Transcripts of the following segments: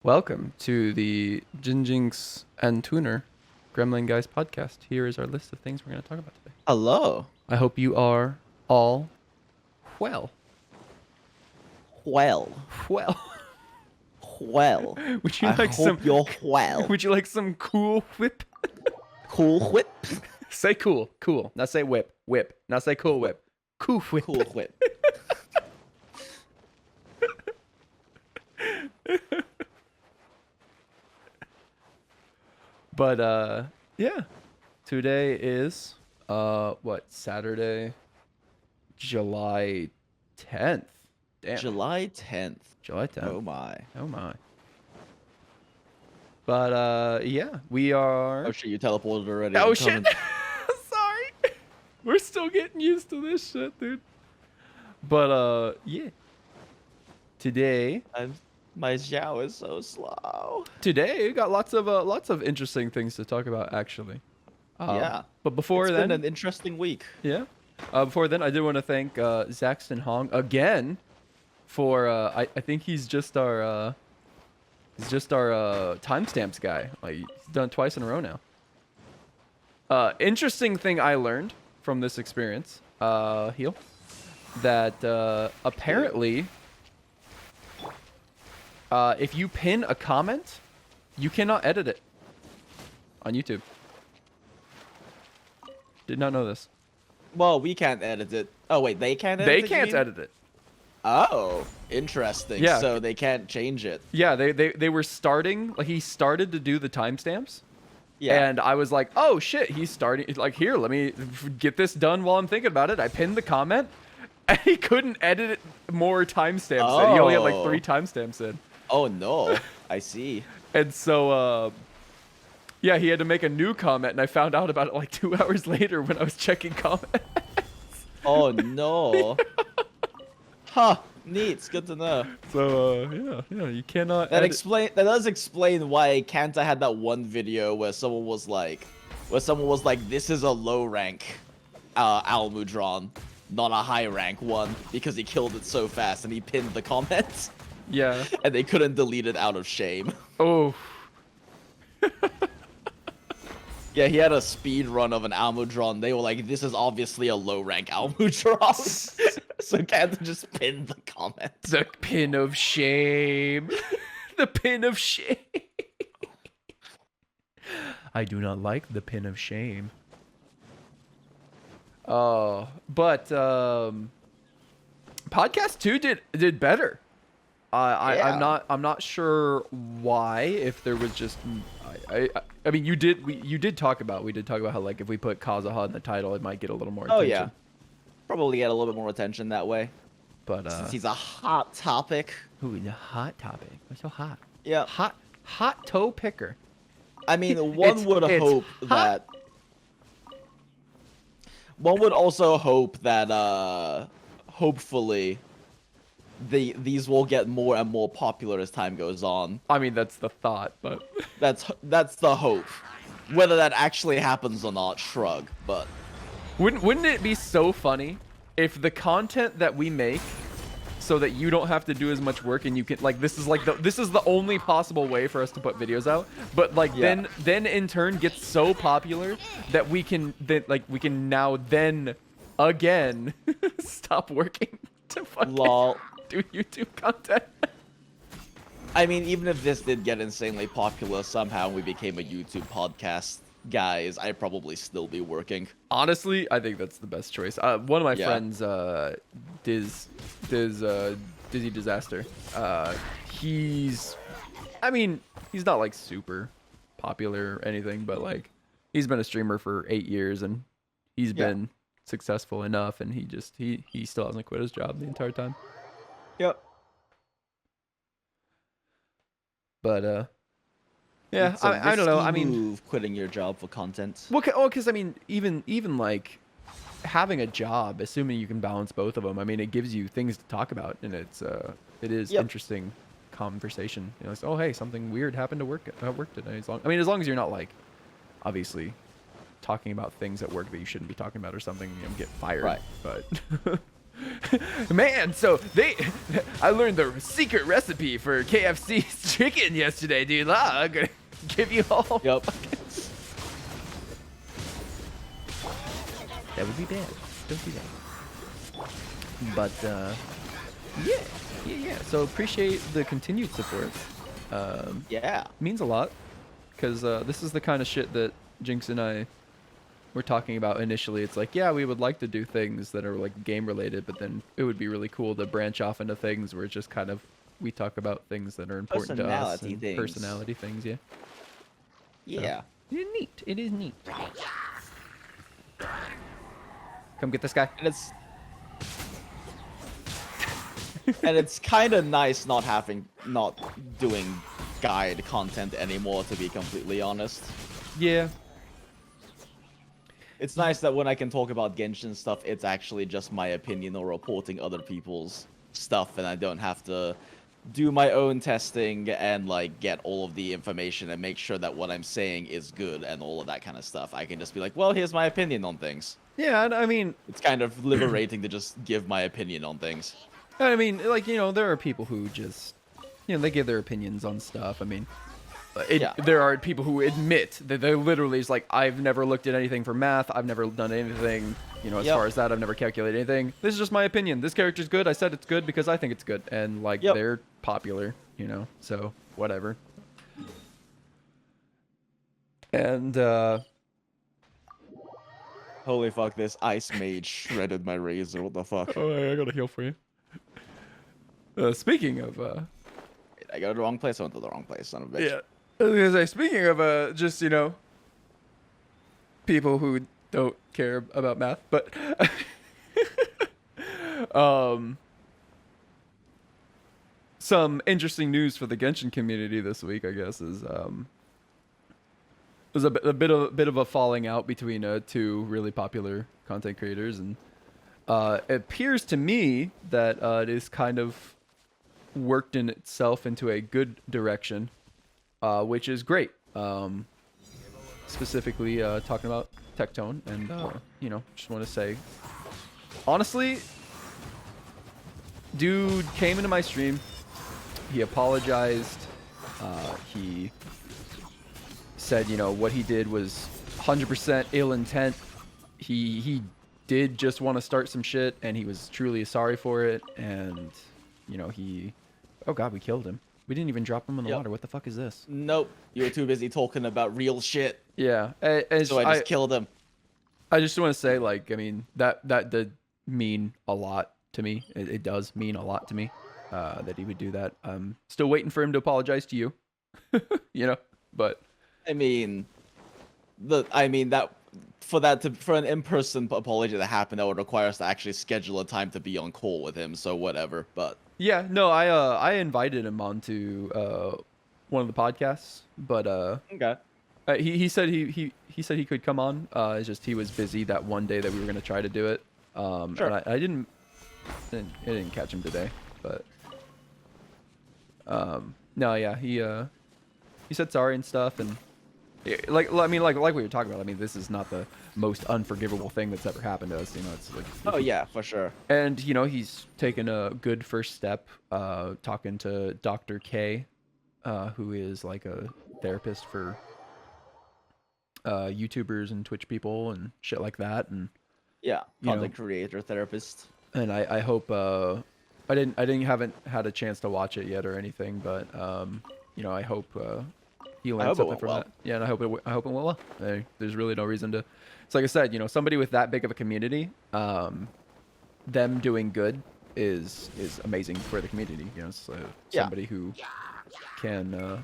Welcome to the Jinjinx and Tuner Gremlin Guys Podcast. Here is our list of things we're going to talk about today. Hello. I hope you are all well. Well. Well. Well. Would you I like hope some? you're well. Would you like some cool whip? Cool whip. Say cool, cool. Now say whip, whip. Now say cool whip. Cool whip. Cool whip. But yeah. Today is what? Saturday, July 10th. Damn. July 10th. July 10th. Oh my. Oh my. But yeah, we are. Oh shit, you teleported already. Oh I'm shit! coming. Sorry. We're still getting used to this shit, dude. But yeah. Today My Xiao is so slow. we got lots of interesting things to talk about actually. Yeah. But before It's then, been an interesting week. yeah. Before then, I did want to thank Zaxton Hong again for I think he's just our timestamps guy. Like he's done it twice in a row now. Interesting thing I learned from this experience, Heel, that apparently if you pin a comment, you cannot edit it on YouTube. Did not know this. Well, we can't edit it. Oh wait, they can't edit They it? you can't mean? edit it. Oh, interesting. Yeah. So they can't change it. Yeah, they were starting, like he started to do the timestamps. Yeah. And I was like, oh shit, he's starting, like here, let me get this done while I'm thinking about it. I pinned the comment and he couldn't edit it more timestamps in. He only had like 3 timestamps in. Oh no. I see. And so, yeah, he had to make a new comment and I found out about it like 2 hours later when I was checking comments. Oh no. Huh. Neat. It's good to know. So, yeah, you cannot That edit. that does explain why Kanta had that one video where someone was like, this is a low rank Almudron, not a high rank one, because he killed it so fast and he pinned the comments Yeah. and they couldn't delete it out of shame. Oh. Yeah, he had a speed run of an Almudron. They were like, this is obviously a low rank Almudron. So Kanta just pinned the comment. The pin of shame. The pin of shame. I do not like the pin of shame. But podcast 2 did better. Yeah. I'm not sure why. If there was just I mean we did talk about how like if we put Kazuha in the title, it might get a little more attention. Oh yeah. Probably get a little bit more attention that way. But Since he's a hot topic. ooh, the hot topic. What's so hot? Yeah. Hot toe picker. I mean, one would hope that. One would also hope that, hopefully, these will get more and more popular as time goes on. I mean, that's the thought, but That's the hope. Whether that actually happens or not, shrug. But wouldn't it be so funny if the content that we make, so that you don't have to do as much work and you can like this is the only possible way for us to put videos out, but like Yeah. then in turn gets so popular that we can now again stop working to fucking lol. do YouTube content. I mean, even if this did get insanely popular somehow and we became a YouTube podcast, guys, I'd probably still be working. Honestly, I think that's the best choice. One of my Yeah. friends, Dizzy Disaster, he's not like super popular or anything, but like he's been a streamer for 8 years and he's been successful enough, and he still hasn't quit his job the entire time. Yep. But yeah, It's a I don't know. risky I mean, move, quitting your job for content. well, because I mean, even like having a job, assuming you can balance both of them, I mean, it gives you things to talk about, and it is Yep. interesting conversation. You know, it's, oh hey, something weird happened at work today. As long as you're not like, obviously, talking about things at work that you shouldn't be talking about or something, get fired. Right. But Man, so I learned the secret recipe for KFC's chicken yesterday, dude. I'm gonna give you all. Yep. That would be bad. Don't do that. But yeah. So appreciate the continued support. Yeah. Means a lot, because this is the kind of shit that Jinx and I were talking about initially. It's like, yeah, we would like to do things that are like game related, but then it would be really cool to branch off into things where it's just kind of we talk about things that are important to us. Personality things. Personality things, yeah. Yeah. So, it is neat. It is neat. Come get this guy. And it's kind of nice not doing guide content anymore, to be completely honest. Yeah. It's nice that when I can talk about Genshin stuff, it's actually just my opinion or reporting other people's stuff, and I don't have to do my own testing and like get all of the information and make sure that what I'm saying is good and all of that kind of stuff. I can just be like, well, here's my opinion on things. Yeah, I mean, it's kind of liberating to just give my opinion on things. I mean, like, you know, there are people who just, you know, they give their opinions on stuff. I mean, there are people who admit that they're literally just like, I've never looked at anything for math. I've never done anything, you know, as far as that. I've never calculated anything. This is just my opinion. This character's good. I said it's good because I think it's good. And, like, they're popular, you know, so whatever. And, holy fuck, this ice mage shredded my razor. What the fuck? Oh, I gotta heal for you. Speaking of, I go to the wrong place. I went to the wrong place, son of a bitch. Yeah. I was gonna say, speaking of, just, you know, people who don't care about math, but, some interesting news for the Genshin community this week, I guess, is, there's a bit of a falling out between two really popular content creators, and it appears to me that it is kind of worked in itself into a good direction, which is great. Specifically talking about Tectone, and you know, just want to say, honestly, dude came into my stream, he apologized, he said, you know, what he did was 100% ill intent. He did just want to start some shit, and he was truly sorry for it. And, you know, oh god, we killed him. We didn't even drop him in the water. What the fuck is this? Nope, you were too busy talking about real shit. Yeah, so I just killed him. I just want to say, like, I mean, that did mean a lot to me. It does mean a lot to me that he would do that. Still waiting for him to apologize to you, you know, but. I mean, that for an in-person apology to happen, that would require us to actually schedule a time to be on call with him. So whatever. But yeah, no, I invited him onto one of the podcasts, but okay. He said he said he could come on. It's just he was busy that one day that we were gonna try to do it. Sure. And I didn't catch him today, but no, yeah, he said sorry and stuff, and like we were talking about. I mean, this is not the most unforgivable thing that's ever happened to us. You know, it's like. Oh yeah, for sure. And you know, he's taken a good first step, talking to Dr. K, who is like a therapist for YouTubers and Twitch people and shit like that, and yeah, content creator therapist. And I hope I haven't had a chance to watch it yet or anything, but you know, I hope he learned something from that. Yeah, and I hope it went well. There's really no reason to. It's like I said, you know, somebody with that big of a community, them doing good is amazing for the community. You know, so somebody who can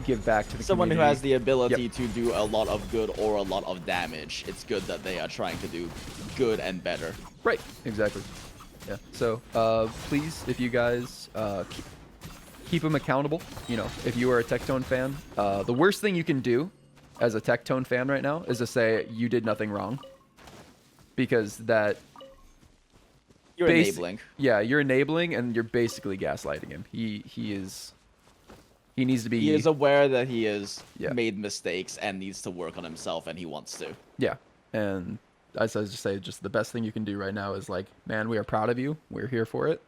give back to the someone community. Who has the ability to do a lot of good or a lot of damage. It's good that they are trying to do good and better. Right. Exactly. Yeah. So please, if you guys keep them accountable. You know, if you are a Tectone fan, the worst thing you can do as a Tectone fan right now is to say you did nothing wrong, because that you're enabling. Yeah, you're enabling, and you're basically gaslighting him. He needs to be. He is aware that he has made mistakes and needs to work on himself, and he wants to. Yeah, and I just say just the best thing you can do right now is like, man, we are proud of you. We're here for it.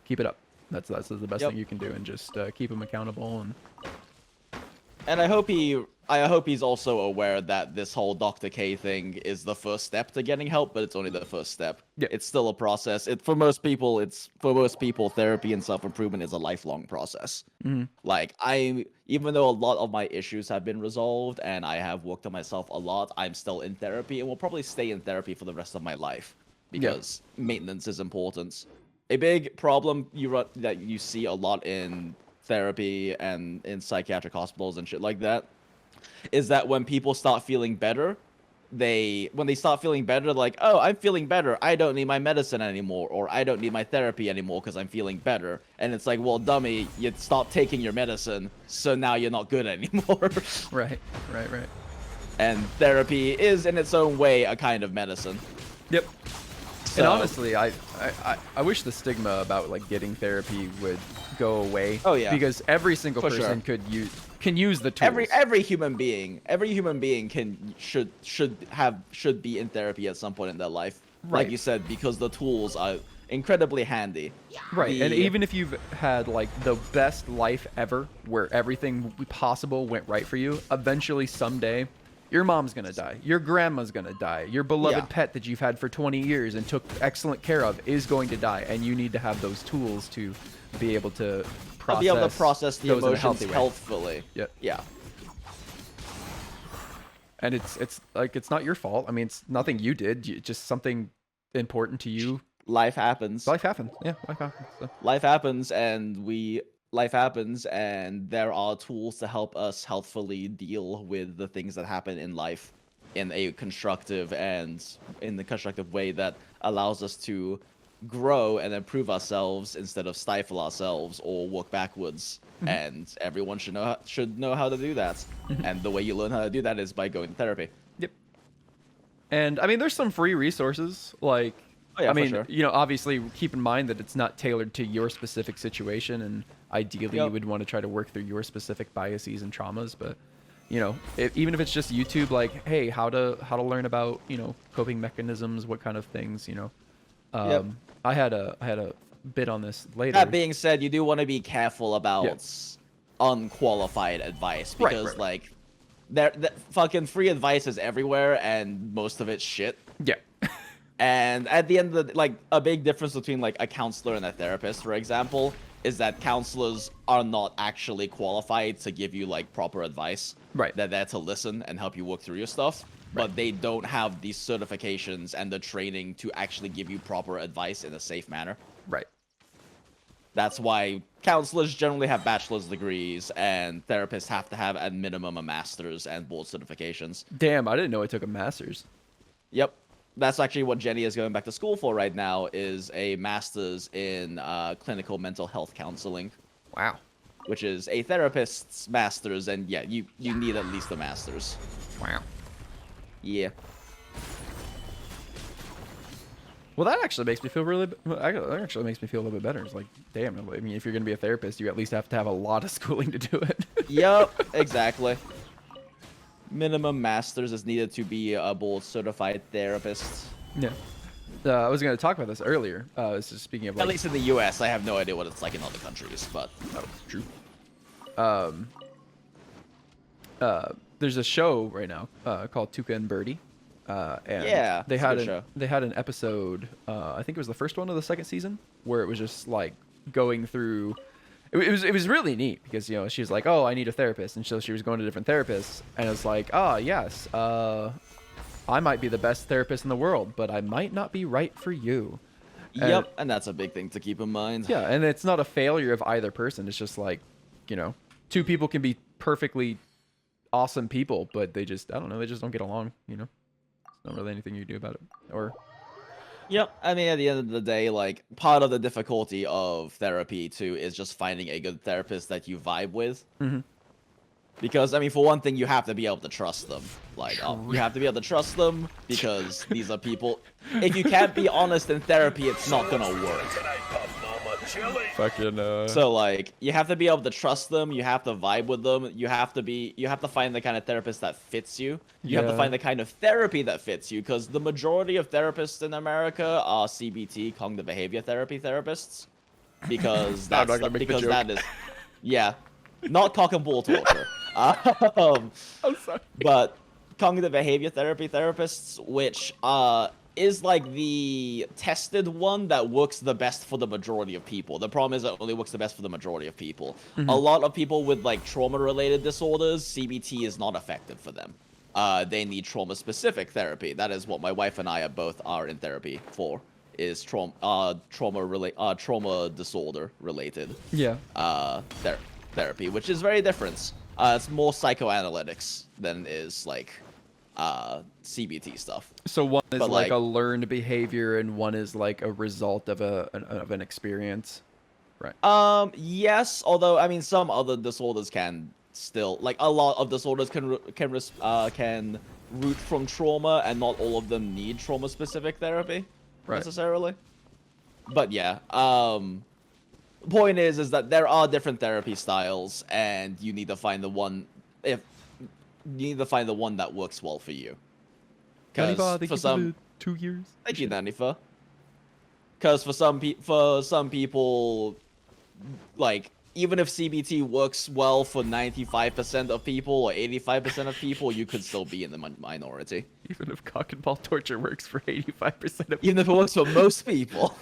Keep it up. That's the best thing you can do, and just keep him accountable. And I hope he's also aware that this whole Dr. K thing is the first step to getting help, but it's only the first step. Yeah. It's still a process. For most people, therapy and self-improvement is a lifelong process. Mm-hmm. Like even though a lot of my issues have been resolved and I have worked on myself a lot, I'm still in therapy and will probably stay in therapy for the rest of my life because maintenance is important. A big problem that you see a lot in therapy and in psychiatric hospitals and shit like that is that when people start feeling better, when they start feeling better, like, oh, I'm feeling better, I don't need my medicine anymore, or I don't need my therapy anymore because I'm feeling better. And it's like, well, dummy, you stopped taking your medicine, so now you're not good anymore. Right. And therapy is in its own way a kind of medicine. Yep. So, and honestly, I wish the stigma about like getting therapy would go away. Oh yeah. Because every single person can use the tools. Every human being should be in therapy at some point in their life. Right. Like you said, because the tools are incredibly handy. Right. And even if you've had like the best life ever, where everything possible went right for you, eventually someday your mom's gonna die, your grandma's gonna die, your beloved pet that you've had for 20 years and took excellent care of is going to die, and you need to have those tools to be able to process the emotions healthfully. Yeah. And it's like, it's not your fault. I mean, it's nothing you did. Just something important to you. Life happens. Life happens. Yeah, life happens. So. Life happens, and there are tools to help us healthfully deal with the things that happen in life in a constructive way that allows us to grow and improve ourselves instead of stifle ourselves or work backwards. Mm-hmm. And everyone should know how to do that. Mm-hmm. And the way you learn how to do that is by going to therapy. Yep. And I mean, there's some free resources like. Oh, yeah, I mean, sure. Obviously keep in mind that it's not tailored to your specific situation, and ideally you would want to try to work through your specific biases and traumas. But, even if it's just YouTube, like, hey, how to learn about, coping mechanisms, what kind of things, I had a bit on this later. That being said, you do want to be careful about unqualified advice because, like, fucking free advice is everywhere, and most of it's shit. Yeah. And at the end of the, like, a big difference between like a counselor and a therapist, for example, is that counselors are not actually qualified to give you like proper advice. Right. They're there to listen and help you work through your stuff, but they don't have these certifications and the training to actually give you proper advice in a safe manner. Right. That's why counselors generally have bachelor's degrees and therapists have to have at minimum a master's and board certifications. Damn, I didn't know I took a master's. Yep. That's actually what Jenny is going back to school for right now, is a master's in clinical mental health counseling. Wow. Which is a therapist's master's, and yeah, you need at least a master's. Wow. Yeah. Well, that actually makes me feel that actually makes me feel a little bit better. It's like, damn, I mean, if you're going to be a therapist, you at least have to have a lot of schooling to do it. Yep, exactly. Minimum master's is needed to be a board certified therapist. Yeah. I was going to talk about this earlier. This is speaking of like, at least in the U.S. I have no idea what it's like in other countries, but true. There's a show right now called Tuca and Birdie. And they had an episode. I think it was the first one of the second season, where it was just like going through. It was really neat because she was like, oh, I need a therapist, and so she was going to different therapists, and it's like, oh yes, I might be the best therapist in the world, but I might not be right for you. Yep, and that's a big thing to keep in mind. Yeah, and it's not a failure of either person. It's just like, two people can be perfectly awesome people, but they just, I don't know, they just don't get along. There's not really anything you do about it. Or. Yep, I mean, at the end of the day, like, part of the difficulty of therapy, too, is just finding a good therapist that you vibe with. Mm-hmm. Because, I mean, for one thing, you have to be able to trust them. Like, you have to be able to trust them, because these are people... If you can't be honest in therapy, it's not gonna work. Fucking So like you have to be able to trust them, you have to vibe with them, you have to find the kind of therapist that fits you. You have to Yeah. find the kind of therapy that fits you, because the majority of therapists in America are CBT, cognitive behavior therapy therapists. Because I'm not that's gonna make the because joke. that is, yeah, not cock and ball torture. Um, I'm sorry. but cognitive behavior therapy therapists, which is like the tested one that works the best for the majority of people. The problem is it only works the best for the majority of people. A lot of people with like trauma-related disorders, CBT is not effective for them. They need trauma-specific therapy. That is what my wife and I are in therapy for. Is trauma disorder related Yeah. Therapy, which is very different. It's more psychoanalytics than it is like CBT stuff. So one is But, like like- a learned behavior, and one is like a result of an experience. Right. Yes, although I mean some other disorders can still, like, a lot of disorders can root from trauma, and not all of them need trauma specific therapy necessarily. But yeah, point is that there are different therapy styles, and you need to find the one that works well for you. Nanifa, Because thank for you some, for the 2 years. thank you, Nanifa. Because for some people, like, even if CBT works well for 95% of people or 85% of people, you could still be in the minority. Even if cock and ball torture works for 85% of Even if it works for most people.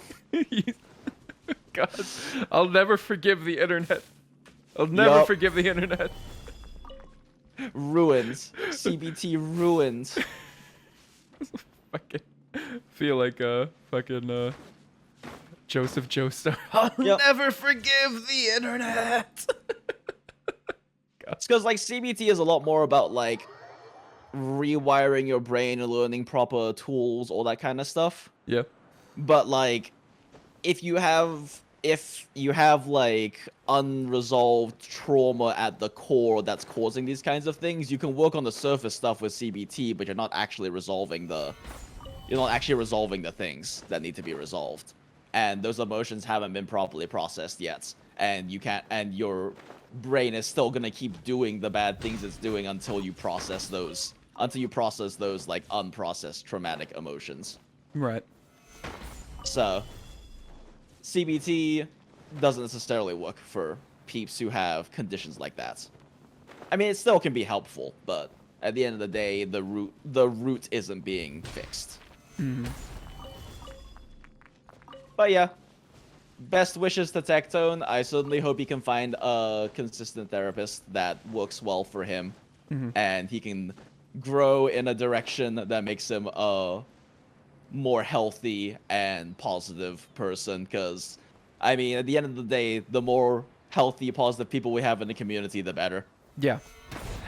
God, I'll never forgive the internet. I'll never Yup. forgive the internet. Ruins. CBT ruins. Fucking feel like fucking Joseph Joestar. I'll Yep. never forgive the internet. It's because, like, CBT is a lot more about, like, rewiring your brain and learning proper tools, all that kind of stuff. Yeah. But, like, if you have like unresolved trauma at the core that's causing these kinds of things, you can work on the surface stuff with CBT, but you're not actually resolving the things that need to be resolved. And those emotions haven't been properly processed yet. And your brain is still gonna keep doing the bad things it's doing until you process those like unprocessed traumatic emotions. Right. So CBT doesn't necessarily work for peeps who have conditions like that. I mean, it still can be helpful, but at the end of the day, the root isn't being fixed. But yeah, best wishes to Tectone. I certainly hope he can find a consistent therapist that works well for him, and he can grow in a direction that makes him a more healthy and positive person. Because, I mean, at the end of the day, the more healthy, positive people we have in the community, the better. Yeah.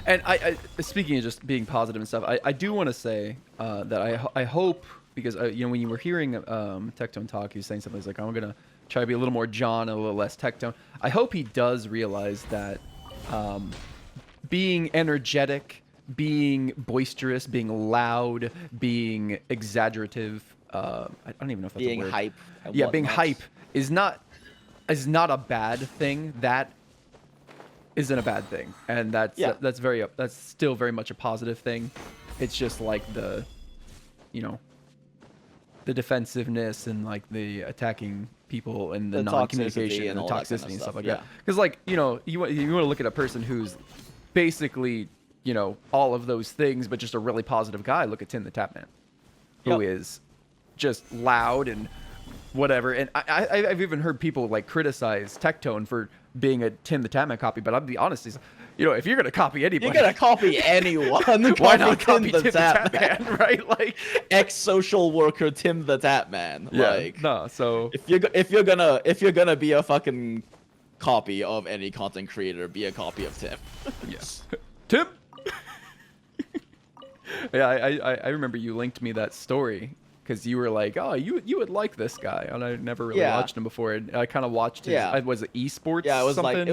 And I speaking of just being positive and stuff, I do want to say that I hope, because you know, when you were hearing Tectone talk, he was saying something. He's like, I'm gonna try to be a little more John, a little less Tectone. I hope he does realize that being energetic, being boisterous, being loud, being exaggerative. I don't even know if that's Being a word. hype. And Yeah, being whatnot. hype is not a bad thing. That isn't a bad thing, and that's still very much a positive thing. It's just like the defensiveness and like the attacking people and the non-communication toxicity and the all that kind toxicity of and stuff, stuff like yeah. that. Because, like, you want to look at a person who's basically, all of those things, but just a really positive guy. Look at Tim the Tapman, who is just loud and whatever. And I've even heard people like criticize Tectone for being a Tim the Tapman copy, but I'll be honest, if you're gonna copy anybody, You're gonna copy anyone. why not copy Tim Tim the Tapman, right? Like, ex-social worker Tim the Tapman. yeah, Like, no. So if you're gonna be a fucking copy of any content creator, be a copy of Tim. yes, Tim. Yeah, I remember you linked me that story because you were like, oh, you would like this guy, and I never really watched him before. And I kind of watched his. Was it Esports? Yeah, it was something? like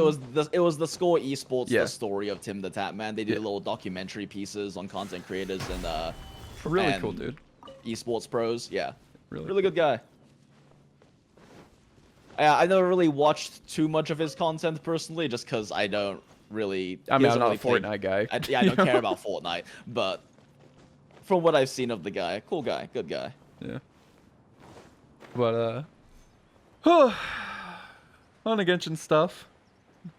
it was the score Esports, Yeah. the story of Tim the Tapman. They did little documentary pieces on content creators and really and cool, dude. Esports pros. Yeah, Really really good guy. I never really watched too much of his content personally, just because I don't really. I he mean, I'm doesn't not really a play- Fortnite guy. I don't care about Fortnite, but from what I've seen of the guy, cool guy, good guy. Yeah. But on the Genshin stuff.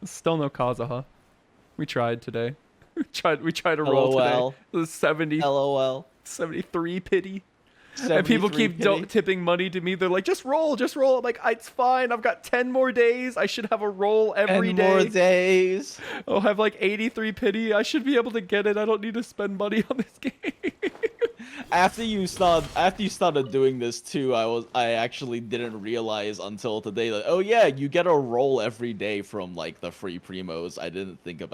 Still no Kazuha. We tried today. We tried to roll LOL. today. It was 70, LOL. 73 pity. And people 73 keep pity. tipping money to me. They're like, just roll, just roll. I'm like, it's fine. I've got 10 more days. I should have a roll every 10 day. more days. I'll have like 83 pity. I should be able to get it. I don't need to spend money on this game. After you started doing this too, I actually didn't realize until today that, oh yeah, you get a roll every day from like the free primos.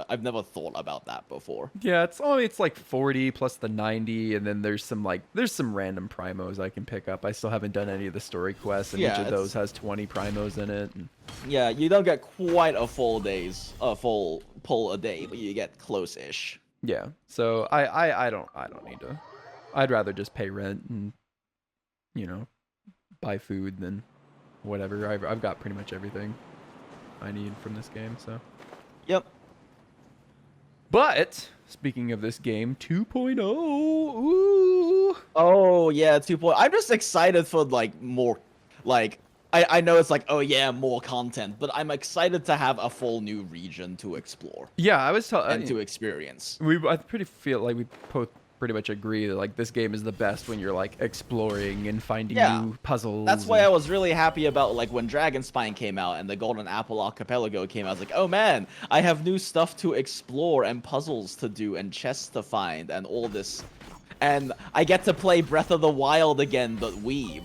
I've never thought about that before. Yeah, it's like 40 plus the 90, and then there's some random primos I can pick up. I still haven't done any of the story quests, and each of those has 20 primos in it. And... Yeah, you don't get quite a full pull a day, but you get close-ish. Yeah, so I don't need to. I'd rather just pay rent and, buy food than whatever. I've got pretty much everything I need from this game, so. Yep. But speaking of this game, 2.0. Ooh. Oh yeah, 2.0. I'm just excited for like more, like I know it's like, oh yeah, more content, but I'm excited to have a full new region to explore. Yeah, I was telling to experience. I feel like we both pretty much agree that like this game is the best when you're like exploring and finding new puzzles. That's why I was really happy about like when Dragonspine came out and the Golden Apple Archipelago came out. I was like, oh man, I have new stuff to explore and puzzles to do and chests to find and all this. And I get to play Breath of the Wild again, but weeb.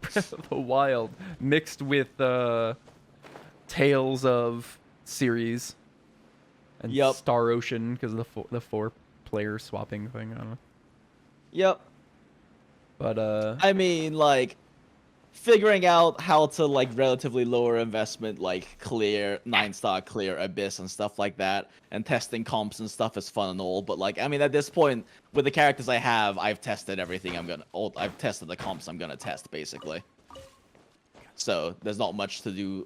Breath of the Wild mixed with Tales of series and Star Ocean because of the four player swapping thing. I don't know. Yep. But I mean, like, figuring out how to like relatively lower investment, like clear 9-star clear Abyss and stuff like that, and testing comps and stuff is fun and all. But like, I mean, at this point, with the characters I have, I've tested everything I've tested the comps I'm gonna test basically. So there's not much to do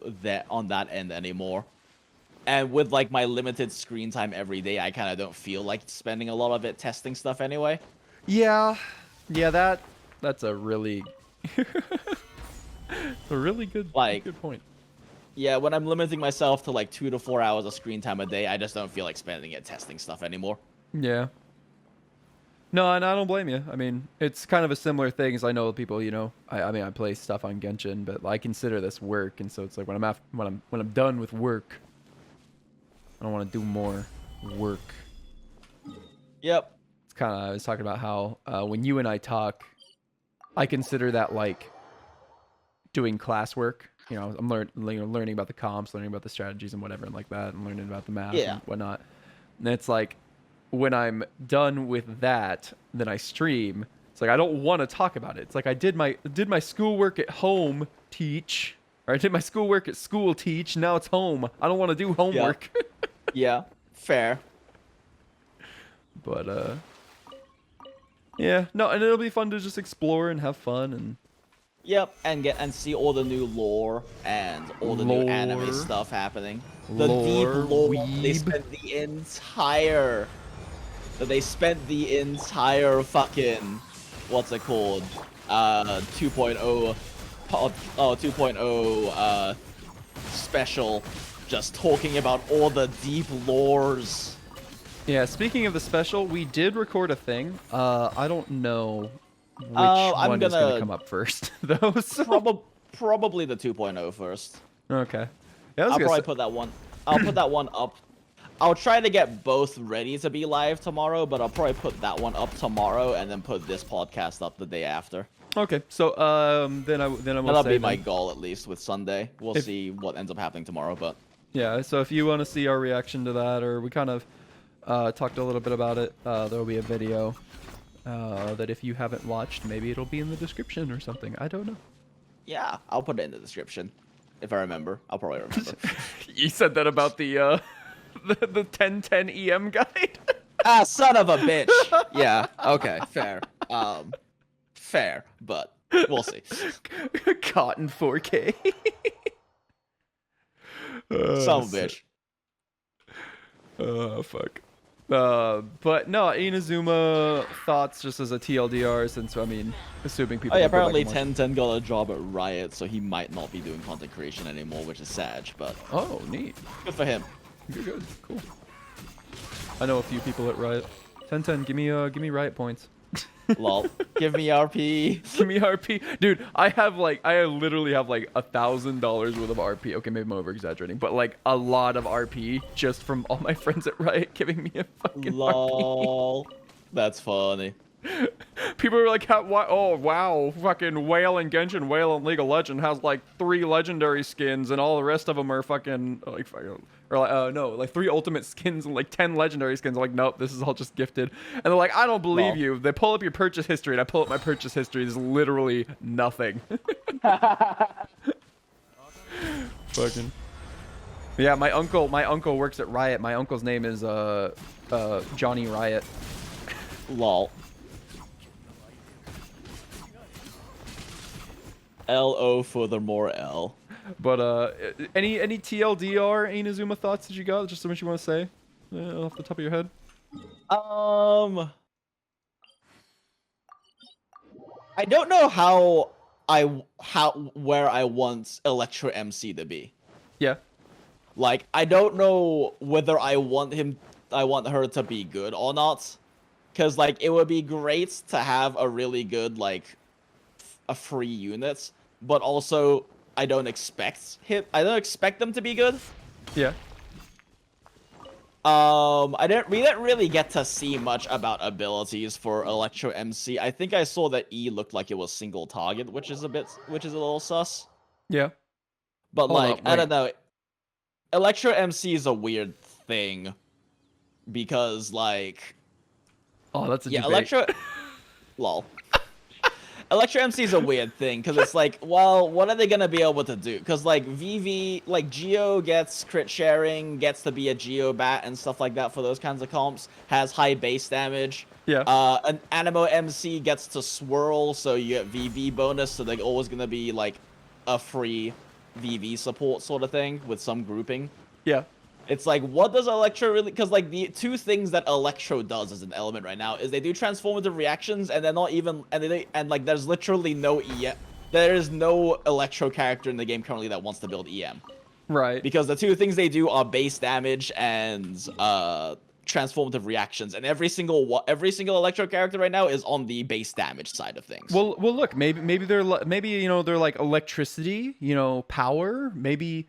on that end anymore. And with like my limited screen time every day, I kind of don't feel like spending a lot of it testing stuff anyway. Yeah, that's a really, a really good good point. Yeah, when I'm limiting myself to like 2 to 4 hours of screen time a day, I just don't feel like spending it testing stuff anymore. Yeah. No, and I don't blame you. I mean, it's kind of a similar thing as I know people, I mean, I play stuff on Genshin, but I consider this work, and so it's like when I'm done with work, I don't want to do more work. Yep. It's kind of, I was talking about how when you and I talk, I consider that like doing classwork. I'm learning about the comps, learning about the strategies and whatever and like that, and learning about the math and whatnot. And it's like, when I'm done with that, then I stream. It's like I don't want to talk about it. It's like I did my schoolwork at home, teach, or I did my schoolwork at school, teach. Now it's home. I don't want to do homework. Yeah, fair. But yeah, no, and it'll be fun to just explore and have fun and. Yep, and see all the new lore and all the new anime stuff happening. The deep lore. They spent the entire fucking, what's it called? 2.0 special just talking about all the deep lores. Yeah, speaking of the special, we did record a thing. I don't know which one is going to come up first, though. So. Probably the 2.0 first. Okay. Yeah, I'll probably put that one. I'll put that one up. I'll try to get both ready to be live tomorrow, but I'll probably put that one up tomorrow and then put this podcast up the day after. Okay, so then I will that'll be my goal, at least with Sunday. We'll see what ends up happening tomorrow, but yeah. So if you want to see our reaction to that, or we kind of talked a little bit about it, there will be a video that if you haven't watched, maybe it'll be in the description or something. I don't know. Yeah, I'll put it in the description if I remember. I'll probably remember. You said that about the 1010 EM guide. Ah, son of a bitch. Yeah. Okay. Fair. Fair, but we'll see. Cotton 4K. Son of a bitch. Oh, fuck. But no, Inazuma thoughts just as a TLDR, since, I mean, assuming people Oh yeah, don't go back apparently and watch. 1010 got a job at Riot, so he might not be doing content creation anymore, which is sad, but Oh, neat. good for him. Good. Cool. I know a few people at Riot. 1010, give me Riot points. Lol. Give me RP. Give me RP, dude. I literally have like $1,000 worth of RP. Okay, maybe I'm over exaggerating, but like a lot of RP just from all my friends at Riot giving me a fucking Lol. That's funny. RP. People are like, oh wow, fucking Whale and Genshin, Whale and League of Legends has like 3 legendary skins, and all the rest of them are fucking like or like no, like 3 ultimate skins and like 10 legendary skins. I'm like, nope, this is all just gifted. And they're like, I don't believe you. They pull up your purchase history, and I pull up my purchase history. There's literally nothing. Fucking. Yeah, my uncle works at Riot. My uncle's name is Johnny Riot. Lol. LO furthermore L. But any TLDR Inazuma thoughts that you got? Just something you want to say off the top of your head? I don't know where I want Electro MC to be. Yeah. Like, I don't know whether I want her to be good or not. Cause like it would be great to have a really good like a free unit, but also I don't expect them to be good. Yeah. We didn't really get to see much about abilities for Electro MC. I think I saw that E looked like it was single target, which is a little sus. Yeah. But Hold like, up, I don't wait. know. Electro MC is a weird thing because like, Oh, that's a yeah, debate. lol. Electro MC is a weird thing because it's like, well, what are they gonna be able to do? Because like VV, like Geo gets crit sharing, gets to be a Geo bat and stuff like that for those kinds of comps. Has high base damage. Yeah. An Animo MC gets to swirl, so you get VV bonus. So they're always gonna be like a free VV support sort of thing with some grouping. Yeah. It's like, what does Electro really... Because, like, the 2 things that Electro does as an element right now is they do transformative reactions, and they're not even... And like, there's literally no EM... There is no Electro character in the game currently that wants to build EM. Right. Because the 2 things they do are base damage and transformative reactions. And every single Electro character right now is on the base damage side of things. Well, look, maybe they're like electricity, power, maybe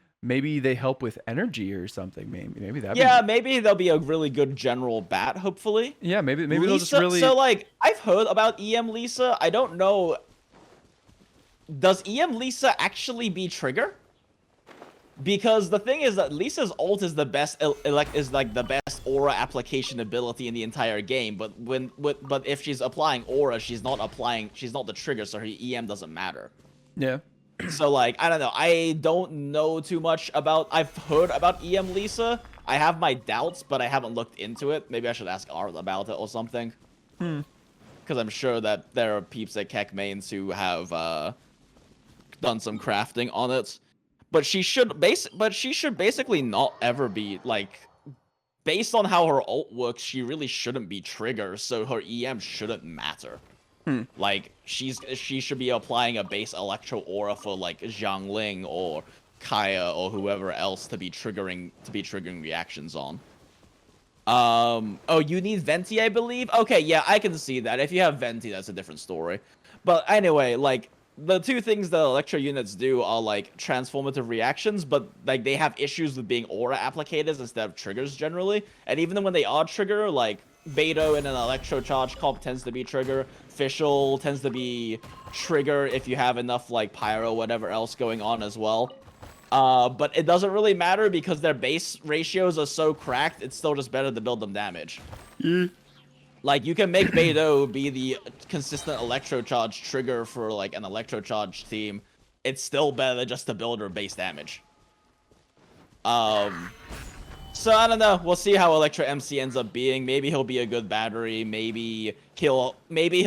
they help with energy or something. Maybe that. Yeah, maybe they'll be a really good general bat, hopefully. Yeah, maybe Lisa, they'll just really. So like, I've heard about EM Lisa. I don't know. Does EM Lisa actually be trigger? Because the thing is that Lisa's ult is the best, the best aura application ability in the entire game. But but if she's applying aura, she's not the trigger, so her EM doesn't matter. Yeah. So, like, I don't know. I don't know too much about... I've heard about EM Lisa. I have my doubts, but I haven't looked into it. Maybe I should ask Art about it or something. Because I'm sure that there are peeps at Keck Mains who have done some crafting on it. But she should basically not ever be, like... Based on how her ult works, she really shouldn't be trigger, so her EM shouldn't matter. Like, she should be applying a base Electro Aura for, like, Xiangling or Kaya or whoever else to be triggering reactions on. Oh, you need Venti, I believe? Okay, yeah, I can see that. If you have Venti, that's a different story. But anyway, like, the 2 things that Electro units do are, like, transformative reactions, but, like, they have issues with being aura applicators instead of triggers generally. And even when they are trigger, like, Beto in an Electro Charge comp tends to be trigger. Fischl tends to be trigger if you have enough, like, Pyro, whatever else going on as well. But it doesn't really matter because their base ratios are so cracked, it's still just better to build them damage. Like, you can make Beto be the consistent Electro Charge trigger for, like, an Electro Charge team. It's still better just to build her base damage. So, I don't know. We'll see how Electro MC ends up being. Maybe he'll be a good battery. Maybe he'll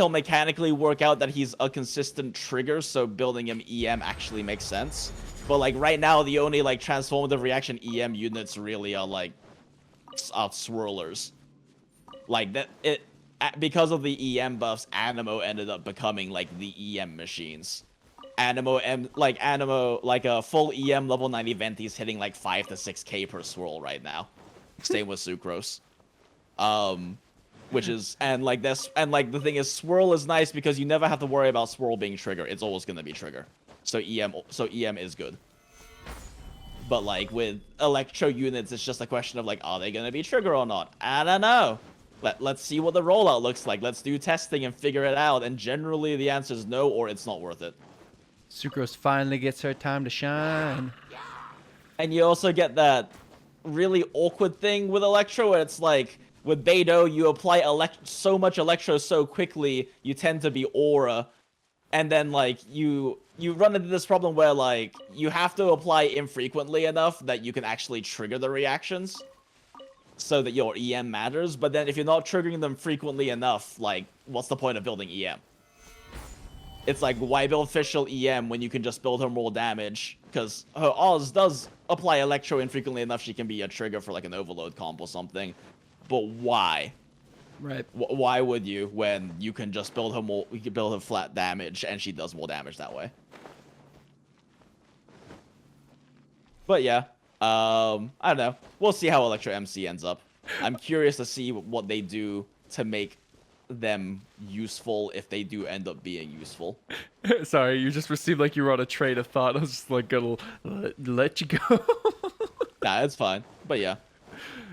mechanically work out that he's a consistent trigger, so building him EM actually makes sense. But like right now, the only like transformative reaction EM units really are like swirlers. Like that because of the EM buffs, Animo ended up becoming like the EM machines. Animo like a full EM level 90 Venti is hitting like 5 to 6k per swirl right now. Same with Sucrose. Which is the thing is, swirl is nice because you never have to worry about swirl being trigger. It's always gonna be trigger. So EM is good. But like with electro units, it's just a question of like, are they gonna be trigger or not? I don't know. Let's see what the rollout looks like. Let's do testing and figure it out. And generally the answer is no, or it's not worth it. Sucrose finally gets her time to shine. And you also get that really awkward thing with electro where it's like, with Beidou, you apply so much electro so quickly, you tend to be aura. And then, like, you run into this problem where, like, you have to apply infrequently enough that you can actually trigger the reactions so that your EM matters. But then if you're not triggering them frequently enough, like, what's the point of building EM? It's like, why build official EM when you can just build her more damage? Because her Oz does apply electro infrequently enough she can be a trigger for, like, an overload comp or something. But why? Right. Why would you when you can just build her more? We can build her flat damage, and she does more damage that way. But yeah, I don't know. We'll see how Electro MC ends up. I'm curious to see what they do to make them useful if they do end up being useful. Sorry, you just received like you were on a train of thought. I was just like gonna let you go. Nah, it's fine. But yeah.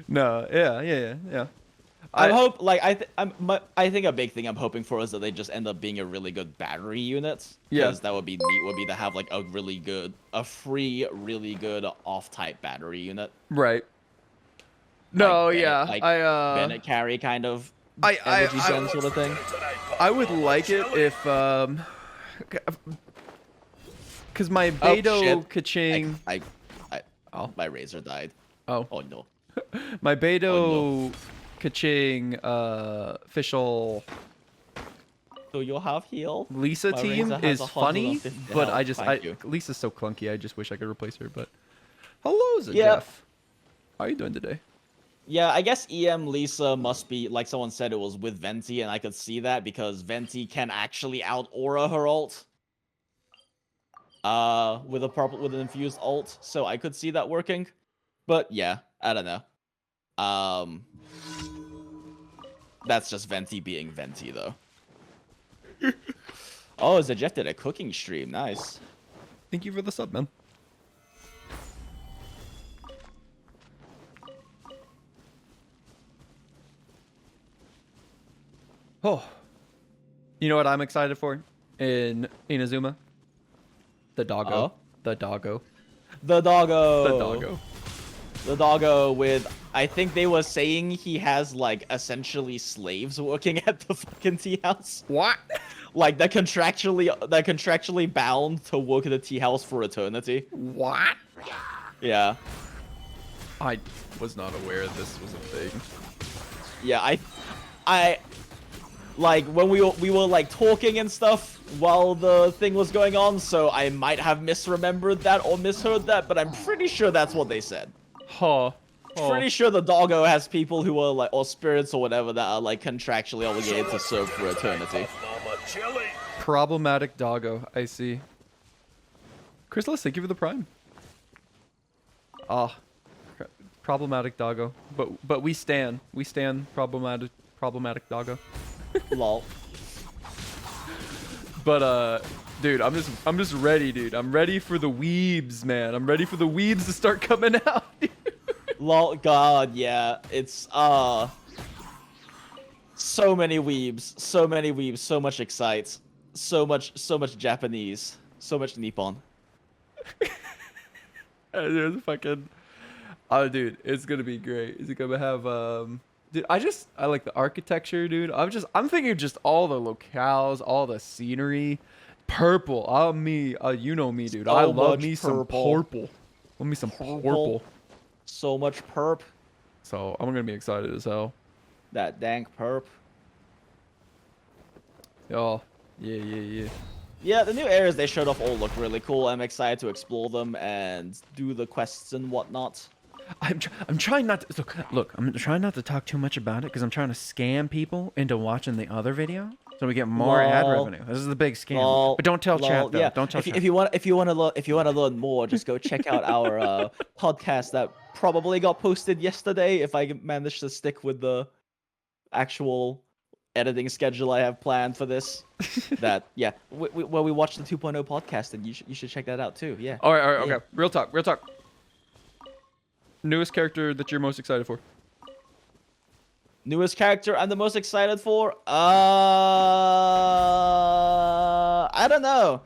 No, yeah. I think a big thing I'm hoping for is that they just end up being a really good battery unit. Yeah. Because that would be neat, would be to have like a free, really good off-type battery unit. Right. No, Like Bennett, yeah. like Bennett carry kind of energy gen sort of thing. I would like it if because my Beidou Kaching. My razor died. Oh no. My Beidou Oh, no. Kaching official So you'll have heal. Lisa My team razor has is funny, 150 but health. Lisa's so clunky. I just wish I could replace her. But hello, Yeah. Jeff. How are you doing today? Yeah, I guess EM Lisa must be, like someone said, it was with Venti, and I could see that because Venti can actually out-aura her ult. With an infused ult, so I could see that working. But yeah, I don't know. That's just Venti being Venti, though. Oh, Zajeff did a cooking stream. Nice. Thank you for the sub, man. Oh, you know what I'm excited for in Inazuma? The doggo. Uh-oh. The doggo. The doggo. The doggo. The doggo with, I think they were saying he has, like, essentially slaves working at the fucking tea house. What? Like, they're contractually bound to work at the tea house for eternity. What? Yeah. I was not aware this was a thing. Yeah, I like, when we were, like, talking and stuff while the thing was going on, so I might have misremembered that or misheard that, but I'm pretty sure that's what they said. Huh. Pretty sure the doggo has people who are, like, or spirits or whatever that are, like, contractually obligated to serve for eternity. Problematic doggo. I see. Chrysalis, thank you for the prime. Ah. Problematic doggo. But we stand problematic doggo. Lol. But dude, I'm just ready, dude. I'm ready for the weebs, man. I'm ready for the weebs to start coming out. Lol, god, yeah. It's so many weebs, so much excite, so much Japanese, so much Nippon. There's fucking oh, dude, it's gonna be great. Is it gonna have dude, I like the architecture, dude. I'm thinking just all the locales, all the scenery. Purple. You know me, dude. So I love much me some purple. purple. Love me some purple. So much perp. So I'm gonna be excited as hell. That dank perp. Oh, yeah. Yeah, the new areas they showed off all look really cool. I'm excited to explore them and do the quests and whatnot. I'm trying not to look. I'm trying not to talk too much about it because I'm trying to scam people into watching the other video so we get more ad revenue. This is the big scam. Lol, But don't tell chat though. Yeah. Don't tell chat. If you want to learn more, just go check out our podcast that probably got posted yesterday. If I manage to stick with the actual editing schedule I have planned for this, where we watched the 2.0 podcast, and you should check that out too. Yeah. All right, okay. Real talk. Newest character that you're most excited for? Newest character I'm the most excited for? I don't know.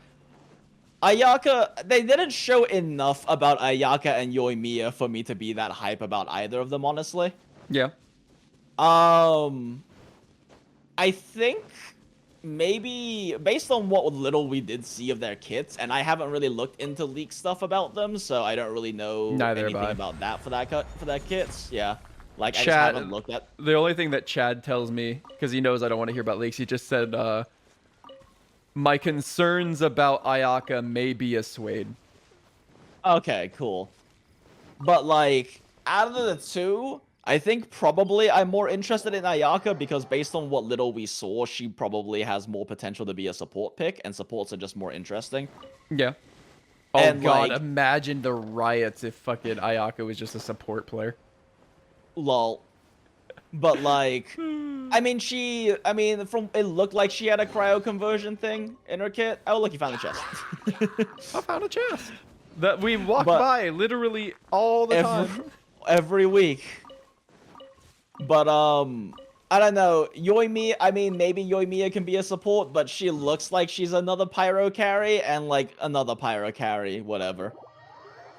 Ayaka, they didn't show enough about Ayaka and Yoimiya for me to be that hype about either of them, honestly. Yeah. I think maybe based on what little we did see of their kits, and I haven't really looked into leak stuff about them, so I don't really know anything about that for that kits. Yeah, like I just haven't looked at. The only thing that Chad tells me, because he knows I don't want to hear about leaks, he just said, "My concerns about Ayaka may be assuaged." Okay, cool. But like, out of the two, I think probably I'm more interested in Ayaka because based on what little we saw, she probably has more potential to be a support pick, and supports are just more interesting. Yeah. Oh and god, like, imagine the riots if fucking Ayaka was just a support player. Lol. But like, from it looked like she had a cryo conversion thing in her kit. Oh look, you found the chest. I found a chest that we walk by literally all the time. Every week. But I don't know. Yoimiya, maybe Yoimiya can be a support, but she looks like she's another pyro carry, and like another pyro carry, whatever.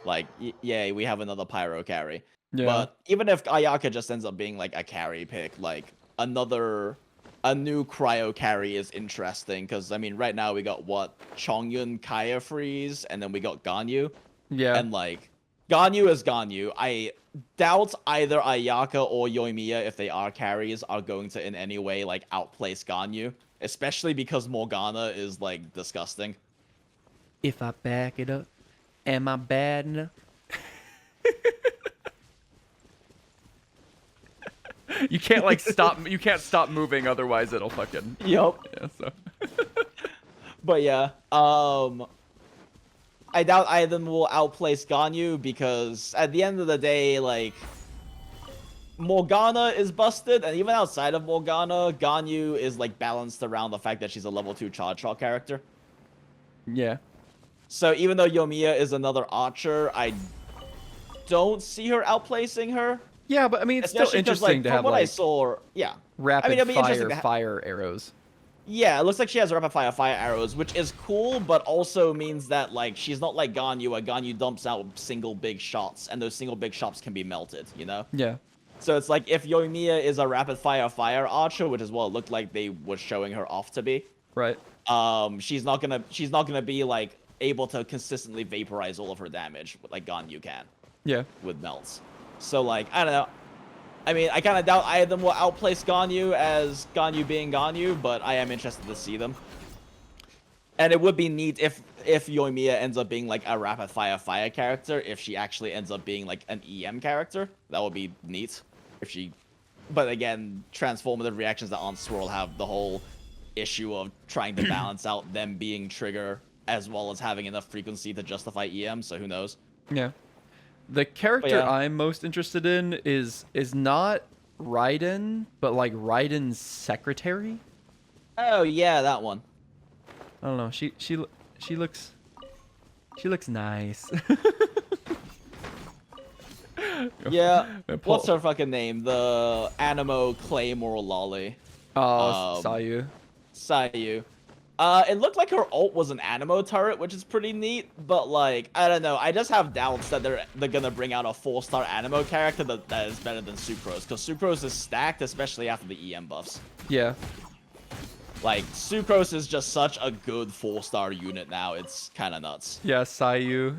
Like, yay, we have another pyro carry. Yeah. But even if Ayaka just ends up being like a carry pick, like a new cryo carry is interesting, because I mean right now we got Chongyun, Kaya Freeze, and then we got Ganyu. Yeah. And like Ganyu is Ganyu. I doubt either Ayaka or Yoimiya, if they are carries, are going to in any way like outplace Ganyu, especially because Morgana is like disgusting. If I back it up, am I bad enough? You can't like stop. You can't stop moving, otherwise it'll fucking. Yup. Yeah. So. But yeah, I doubt either of them will outplace Ganyu because at the end of the day, like, Morgana is busted, and even outside of Morgana, Ganyu is like balanced around the fact that she's a level 2 charge shot character. Yeah. So even though Yoimiya is another archer, I don't see her outplacing her. Yeah, but I mean, it's still interesting to have, from what I saw, yeah. Rapid fire arrows. Yeah, it looks like she has rapid fire arrows, which is cool, but also means that, like, she's not like Ganyu, where Ganyu dumps out single big shots, and those single big shots can be melted, you know? Yeah. So it's like, if Yoimiya is a rapid fire archer, which is what it looked like they were showing her off to be. Right. She's not gonna be, like, able to consistently vaporize all of her damage, like Ganyu can. Yeah. With melts. So, like, I don't know. I mean, I kind of doubt either of them will outplace Ganyu as Ganyu being Ganyu, but I am interested to see them. And it would be neat if Yoimiya ends up being, like, a rapid fire character, if she actually ends up being, like, an EM character. That would be neat. If she... But again, transformative reactions that aren't Swirl have the whole issue of trying to balance out them being trigger, as well as having enough frequency to justify EM, so who knows? Yeah. The character I'm most interested in is not Raiden, but like Raiden's secretary. Oh yeah, that one. I don't know. She looks nice. Yeah. What's her fucking name? The Animo Claymore Lolly. Oh, Sayu. It looked like her ult was an Animo turret, which is pretty neat, but like, I don't know, I just have doubts that they're gonna bring out a 4-star Animo character that is better than Sucrose, because Sucrose is stacked, especially after the EM buffs. Yeah. Like, Sucrose is just such a good 4-star unit now, it's kind of nuts. Yeah, Sayu,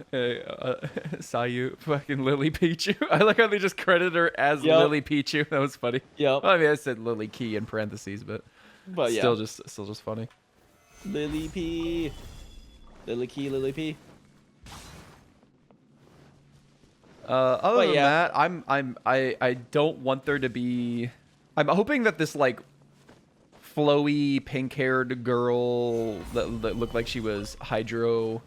fucking Lily Pichu. I like how they just credit her as Lily Pichu. That was funny. Yep. Well, I mean, I said Lily Key in parentheses, but yeah. still just funny. Lily P. Lily Key, Lily P. Other But than yeah. that, I don't want there to be. I'm hoping that this like flowy pink-haired girl that looked like she was Hydro.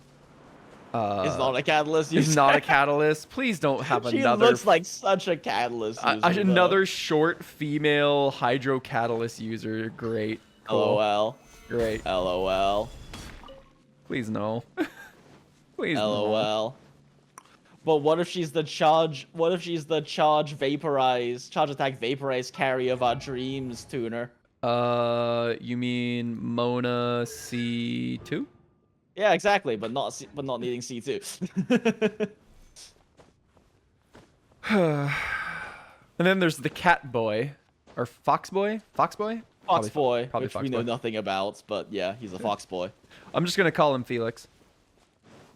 Is not a catalyst Is user. not a catalyst. Please don't have She another. looks like such a catalyst user. though. Another short female Hydro catalyst user. Great. Cool. LOL. Great. LOL. Please no. Please no. LOL. But what if she's the charge? What if she's the charge attack vaporize carry of our dreams, Tuner? You mean Mona C2? Yeah, exactly. But not needing C2. And then there's the cat boy, or fox boy. Fox boy, probably which fox we know boy. nothing about, but yeah, he's a fox boy. I'm just gonna call him Felix.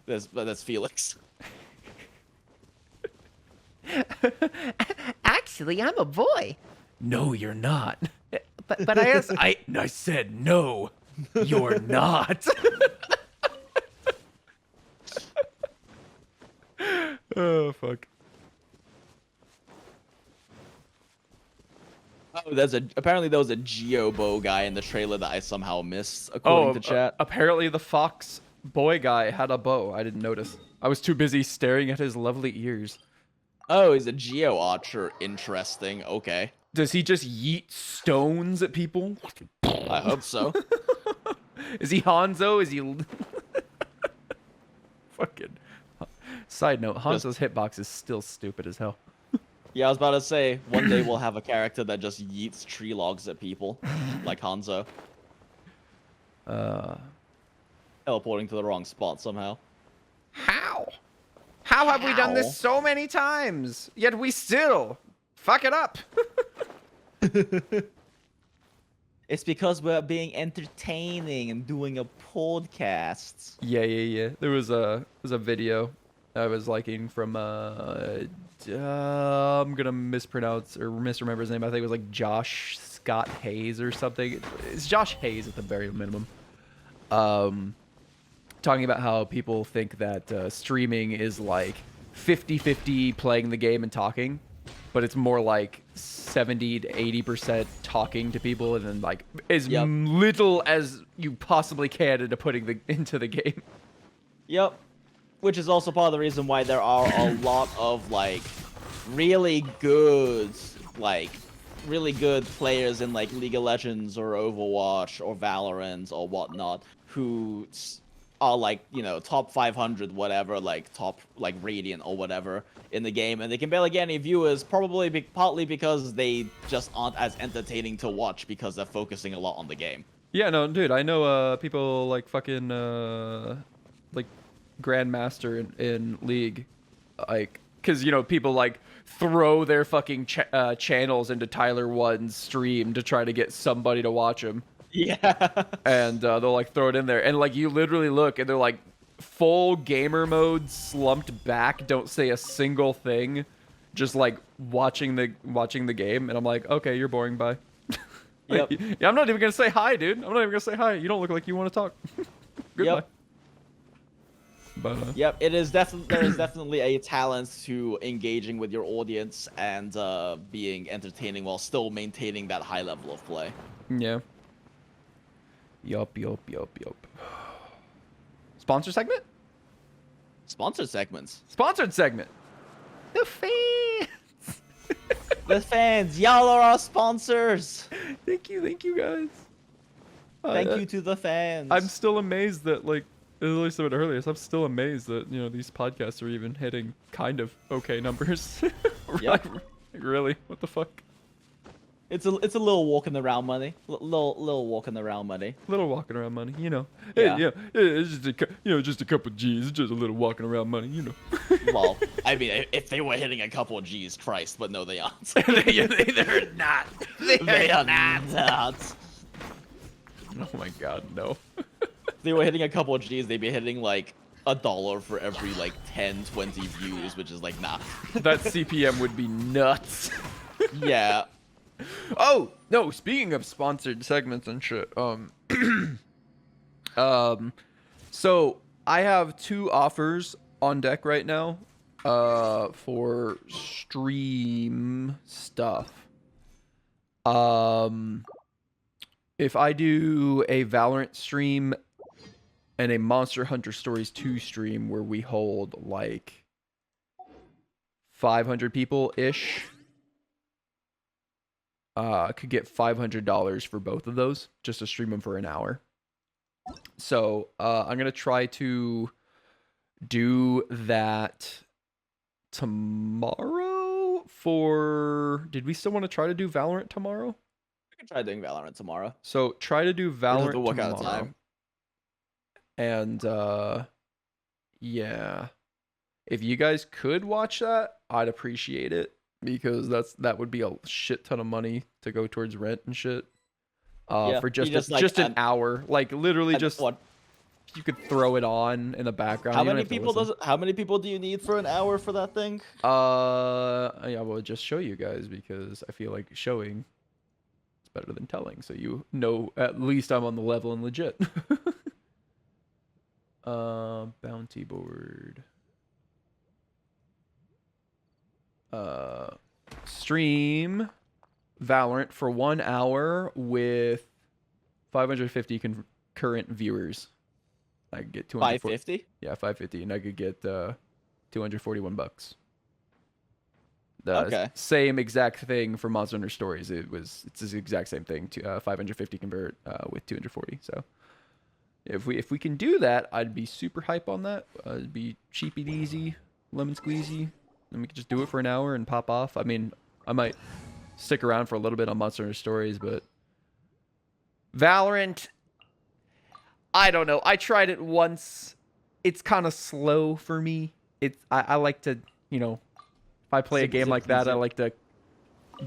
That's Felix. Actually, I'm a boy. No, you're not. But I asked. I said no. You're not. Oh fuck. Oh, apparently there was a Geobo guy in the trailer that I somehow missed, according to chat. Apparently the fox boy guy had a bow. I didn't notice. I was too busy staring at his lovely ears. Oh, he's a Geo Archer. Interesting. Okay. Does he just yeet stones at people? I hope so. Is he Hanzo? Is he fucking? Side note: Hanzo's hitbox is still stupid as hell. Yeah, I was about to say, one day we'll have a character that just yeets tree logs at people, like Hanzo. Teleporting to the wrong spot somehow. How? How have we done How? this so many times? Yet we still fuck it up. It's because we're being entertaining and doing a podcast. Yeah. There was a video I was liking from I'm gonna mispronounce or misremember his name. I think it was like Josh Scott Hayes or something. It's Josh Hayes at the very minimum. Talking about how people think that streaming is like 50-50 playing the game and talking, but it's more like 70 to 80% talking to people and then like as little as you possibly can into the game. Yep. Which is also part of the reason why there are a lot of like really good players in like League of Legends or Overwatch or Valorant or whatnot who are like, you know, top 500 whatever, like top like Radiant or whatever in the game, and they can barely get any viewers, probably partly because they just aren't as entertaining to watch because they're focusing a lot on the game. Yeah, no, dude, I know people like fucking like Grandmaster in League, like, because you know people like throw their fucking channels into Tyler One's stream to try to get somebody to watch him. Yeah. And they'll like throw it in there, and like you literally look, and they're like full gamer mode, slumped back, don't say a single thing, just like watching the game, and I'm like, okay, you're boring, bye. Like, Yep. yeah, I'm not even gonna say hi, dude. I'm not even gonna say hi. You don't look like you want to talk. Goodbye. Yep. But, Yep, there is definitely a talent to engaging with your audience and being entertaining while still maintaining that high level of play. yeah. Yup. Sponsor segment? Sponsored segments. Sponsored segment. The fans. The fans, y'all are our sponsors. Thank you guys. Thank you to the fans. I'm still amazed that, like, as I said earlier, I'm still amazed that, you know, these podcasts are even hitting kind of okay numbers. Yep. Like, really? What the fuck? It's a little walk in the round money. Little walk in the round money. Little walking around money, you know. Yeah. Yeah, it's just a couple G's. It's just a little walking around money, you know. Well, I mean, if they were hitting a couple of G's, Christ, but no, they aren't. They're not. They are not. Oh my god, no. If they were hitting a couple of G's, they'd be hitting like $1 for every like 10, 20 views, which is like, nah. That CPM would be nuts. Yeah. Oh, no, speaking of sponsored segments and shit, So I have 2 offers on deck right now, for stream stuff. If I do a Valorant stream and a Monster Hunter Stories 2 stream where we hold like 500 people-ish, I could get $500 for both of those, just to stream them for an hour. So I'm going to try to do that tomorrow for... Did we still want to try to do Valorant tomorrow? We can try doing Valorant tomorrow. So try to do Valorant to work tomorrow. out of time. And yeah, if you guys could watch that, I'd appreciate it, because that would be a shit ton of money to go towards rent and shit. Yeah, for you just just, an hour, like literally just What? you could throw it on in the background. How You don't many have to people listen. How many people do you need for an hour for that thing? Yeah, well, just show you guys, because I feel like showing is better than telling, so you know at least I'm on the level and legit. Bounty board. Stream Valorant for 1 hour with 550 concurrent viewers. I could get 550. Yeah, 550, and I could get $241. Okay. Same exact thing for Monster Hunter Stories. It's the exact same thing. 550 convert with 240. So if we can do that, I'd be super hype on that. It'd be cheap and easy, lemon squeezy, and we could just do it for an hour and pop off. I mean, I might stick around for a little bit on Monster Hunter Stories, but Valorant, I don't know. I tried it once. It's kind of slow for me. I like to, if I play a game like that, I like to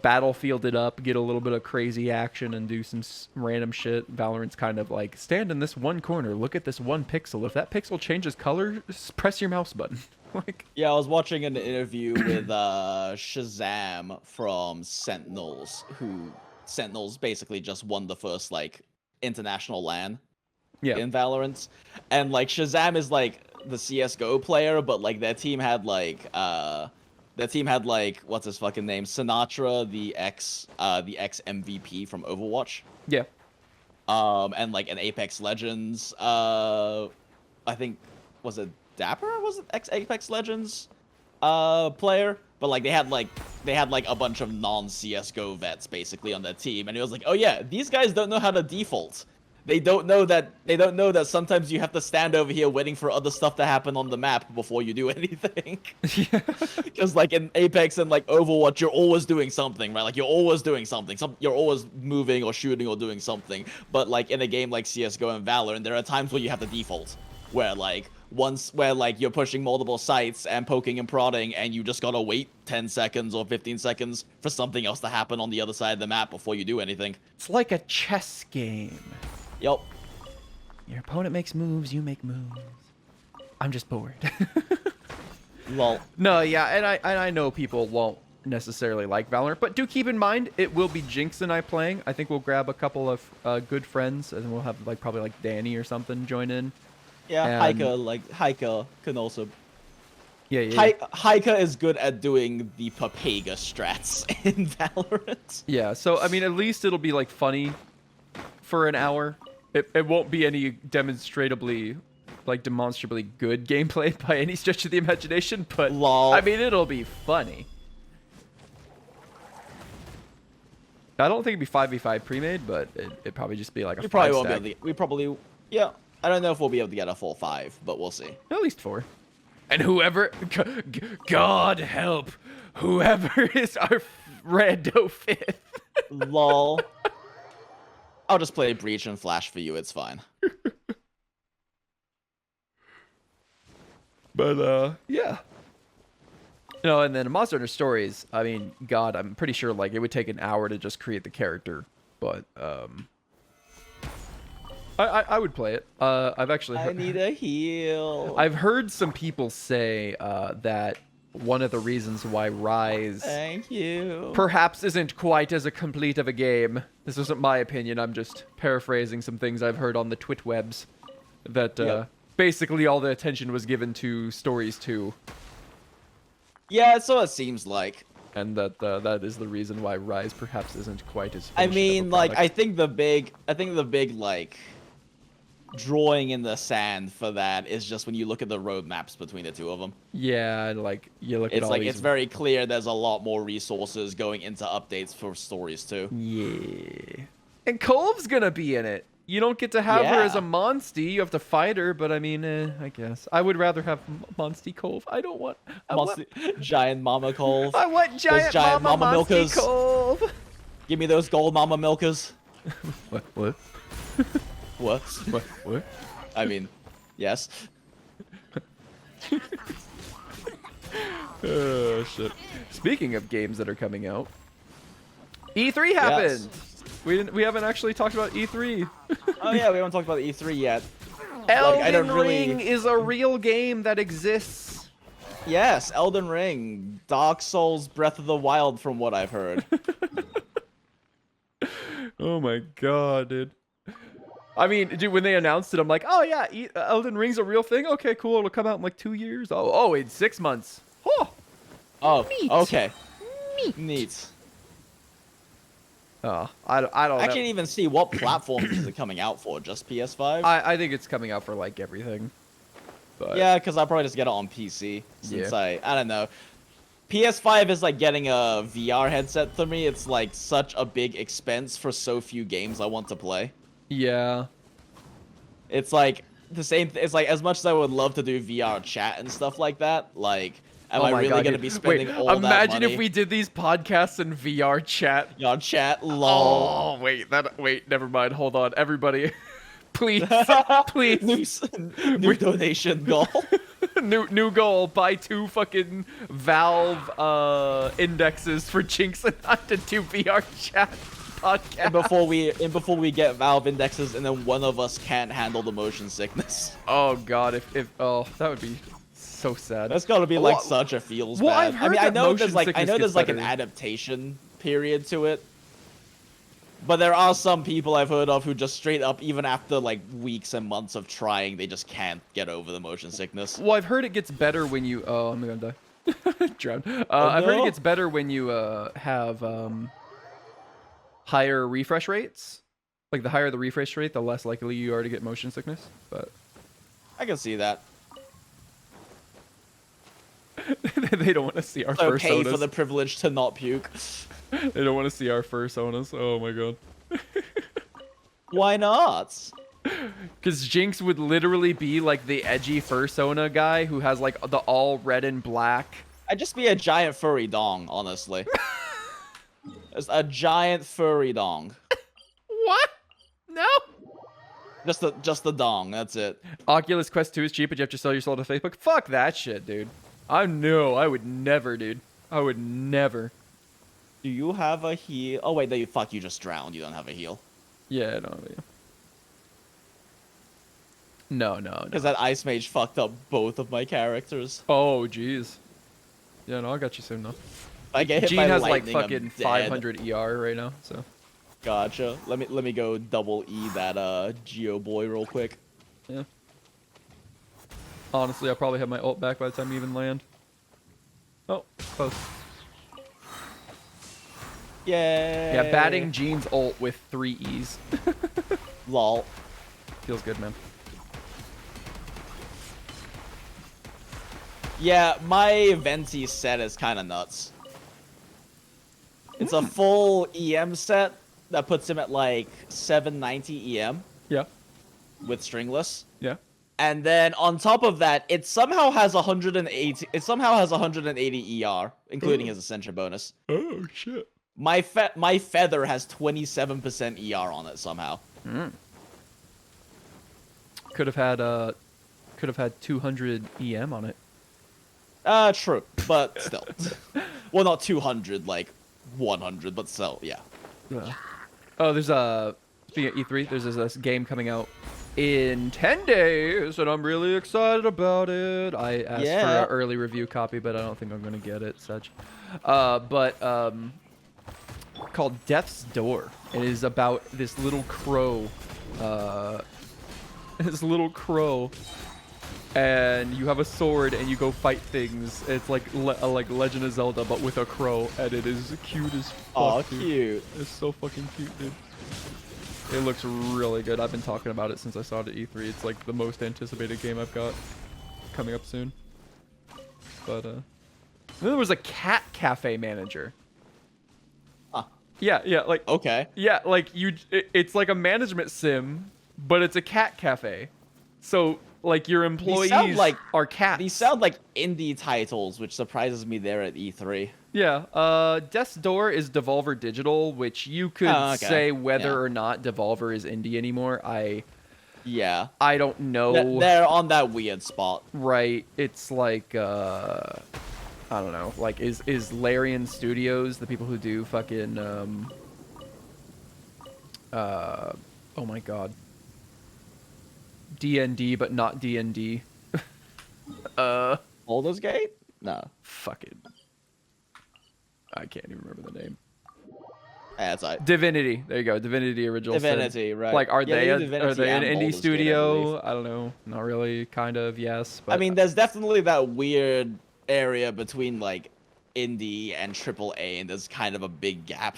battlefield it up, get a little bit of crazy action, and do some random shit. Valorant's kind of like, stand in this one corner, look at this one pixel. If that pixel changes color, just press your mouse button. Like, Yeah, I was watching an interview with Shazam from Sentinels, who Sentinels basically just won the first like international LAN yeah, in Valorant, and like Shazam is like the CS:GO player, but like their team had like what's his fucking name, Sinatra, the ex MVP from Overwatch, yeah, and like an Apex Legends, I think, was it Dapper, was it ex Apex Legends player, but like they had like a bunch of non CS:GO vets basically on their team, and it was like, oh yeah, these guys don't know how to default. They don't know that sometimes you have to stand over here waiting for other stuff to happen on the map before you do anything. yeah. Because like in Apex and like Overwatch, you're always doing something, right? Like you're always doing something. You're always moving or shooting or doing something. But like in a game like CS:GO and Valorant, there are times where you have to default, where you're pushing multiple sites and poking and prodding, and you just gotta wait 10 seconds or 15 seconds for something else to happen on the other side of the map before you do anything. It's like a chess game. Yup. Your opponent makes moves, you make moves. I'm just bored. Lol. No, yeah, and I know people won't necessarily like Valorant, but do keep in mind it will be Jinx and I playing. I think we'll grab a couple of good friends, and then we'll have probably like Danny or something join in. Yeah, And- Heika can also. Yeah, yeah. Heika is good at doing the Papega strats in Valorant. Yeah, so I mean, at least it'll be like funny for an hour. It won't be any demonstrably good gameplay by any stretch of the imagination, but Lol. I mean, it'll be funny. I don't think it'd be 5v5 pre-made, but it'd probably just be like a We probably 5 won't be stack. able to. Yeah. I don't know if we'll be able to get a full 5, but we'll see. At least 4. And whoever, God help, whoever is our rando 5th. Lol. I'll just play Breach and Flash for you, it's fine. But yeah. No, and then Monster Hunter Stories, I mean, God, I'm pretty sure like it would take an hour to just create the character, but I would play it. I've actually I need a heal. I've heard some people say that one of the reasons why Rise Thank you. perhaps isn't quite as a complete of a game. This isn't my opinion. I'm just paraphrasing some things I've heard on the twit webs. that basically all the attention was given to Stories 2. Yeah, so it seems like. And that is the reason why Rise perhaps isn't quite as I finished of a mean, like, product. I think the big like drawing in the sand for that is just when you look at the roadmaps between the two of them. Yeah, like you look at It's all like these... it's very clear there's a lot more resources going into updates for Stories too. Yeah. And Colv's gonna be in it. You don't get to have her as a Yeah. Monstie. You have to fight her, but I mean, I guess. I would rather have Monstie Colv. I don't want... Giant Mama Cole. I want giant Mama Monstie milkers. Colv. Give me those gold Mama Milkers. What? What? What? What? I mean, yes. Oh, shit. Speaking of games that are coming out, E3 happened. We haven't actually talked about E3. Oh yeah, we haven't talked about the E3 yet. Elden I don't really- Ring is a real game that exists. Yes, Elden Ring, Dark Souls, Breath of the Wild, from what I've heard. Oh my god, dude. I mean, dude, when they announced it, I'm like, oh yeah, Elden Ring's a real thing. Okay, cool. It'll come out in like 2 years. Oh, in 6 months. Oh, Oh, Neat. okay. Neat. oh, I don't I know. can't even see what platforms is it coming out for. Just PS5? I think it's coming out for like everything. But Yeah, because I'll probably just get it on PC. Since Yeah. I don't know. PS5 is like getting a VR headset for me. It's like such a big expense for so few games I want to play. yeah. It's like the same. It's like as much as I would love to do VR chat and stuff like that. Like, am Oh I my really God, gonna dude. be spending Wait, all that imagine money? if we did these podcasts in VR chat. VR chat, lol. Oh, wait, never mind. Hold on, everybody. Please, please. New donation goal. New goal. Buy 2 fucking Valve indexes for Jinx and I to do VR chat podcast. and before we get Valve indexes, and then one of us can't handle the motion sickness. Oh god, if that would be so sad. That's gotta be like Well- such a feels well, bad. I've heard I that know motion there's like sickness gets an better. adaptation period to it. But there are some people I've heard of who just straight up, even after like weeks and months of trying, they just can't get over the motion sickness. Well, I've heard it gets better when you. Oh, I'm gonna die. Drown. I've heard it no. gets better when you have higher refresh rates. Like the higher the refresh rate, the less likely you are to get motion sickness. But I can see that. they don't want to see our So first pay for sodas. the privilege to not puke. They don't want to see our fursonas. Oh my god. Why not? Because Jinx would literally be like the edgy fursona guy who has like the all red and black. I'd just be a giant furry dong, honestly. Just a giant furry dong. What? No. Just the dong, that's it. Oculus Quest 2 is cheap, but you have to sell your soul to Facebook. Fuck that shit, dude. I would never, dude. I would never. Do you have a heal? Oh wait, no, you just drowned. You don't have a heal. Yeah, no. Yeah. No. Because that ice mage fucked up both of my characters. Oh, jeez. Yeah, no, I got you soon, though. I get hit Gene by has like lightning, I'm fucking dead. 500 ER right now, so. Gotcha. Let me go double E that Geo boy real quick. Yeah. Honestly, I'll probably have my ult back by the time you even land. Oh, close. Yay. Yeah, batting Gene's ult with 3 E's. Lol. Feels good, man. Yeah, my Venti set is kind of nuts. It's a full EM set that puts him at like 790 EM Yeah. with stringless. Yeah. And then on top of that, it somehow has 180. It somehow has 180 ER, including his Ascension bonus. Oh, shit. My feather has 27% ER on it somehow. Could have had 200 EM on it. True, but still. Well, not 200, like 100, but still, yeah. Oh, there's speaking of E3, there's this game coming out in 10 days, and I'm really excited about it. I asked for Yeah. an early review copy, but I don't think I'm gonna get it. Such, called Death's Door. It is about this little crow, this little crow, and you have a sword and you go fight things. It's like like Legend of Zelda, but with a crow, and it is cute as fuck. Oh, dude. cute. It's so fucking cute, dude. It looks really good. I've been talking about it since I saw it at E3. It's like the most anticipated game I've got coming up soon. But then there was a cat cafe manager. Huh. Yeah, like Okay. yeah, like it's like a management sim, but it's a cat cafe. So like your employees are cats. These sound like indie titles, which surprises me there at E3. Yeah, Death's Door is Devolver Digital, which you could say whether or not Devolver is indie anymore. Yeah. I don't know. They're on that weird spot. Right. It's like I don't know. Like is Larian Studios the people who do fucking oh my god. D&D but not D&D. Baldur's Gate? No. Fucking I can't even remember the name. That's right. Divinity. There you go. Divinity Original Sin. Divinity, right. Like, are they an Divinity indie Baldur's studio? Gate, I don't know. Not really. Kind of. Yes. But I mean, there's definitely that weird area between like indie and AAA, and there's kind of a big gap.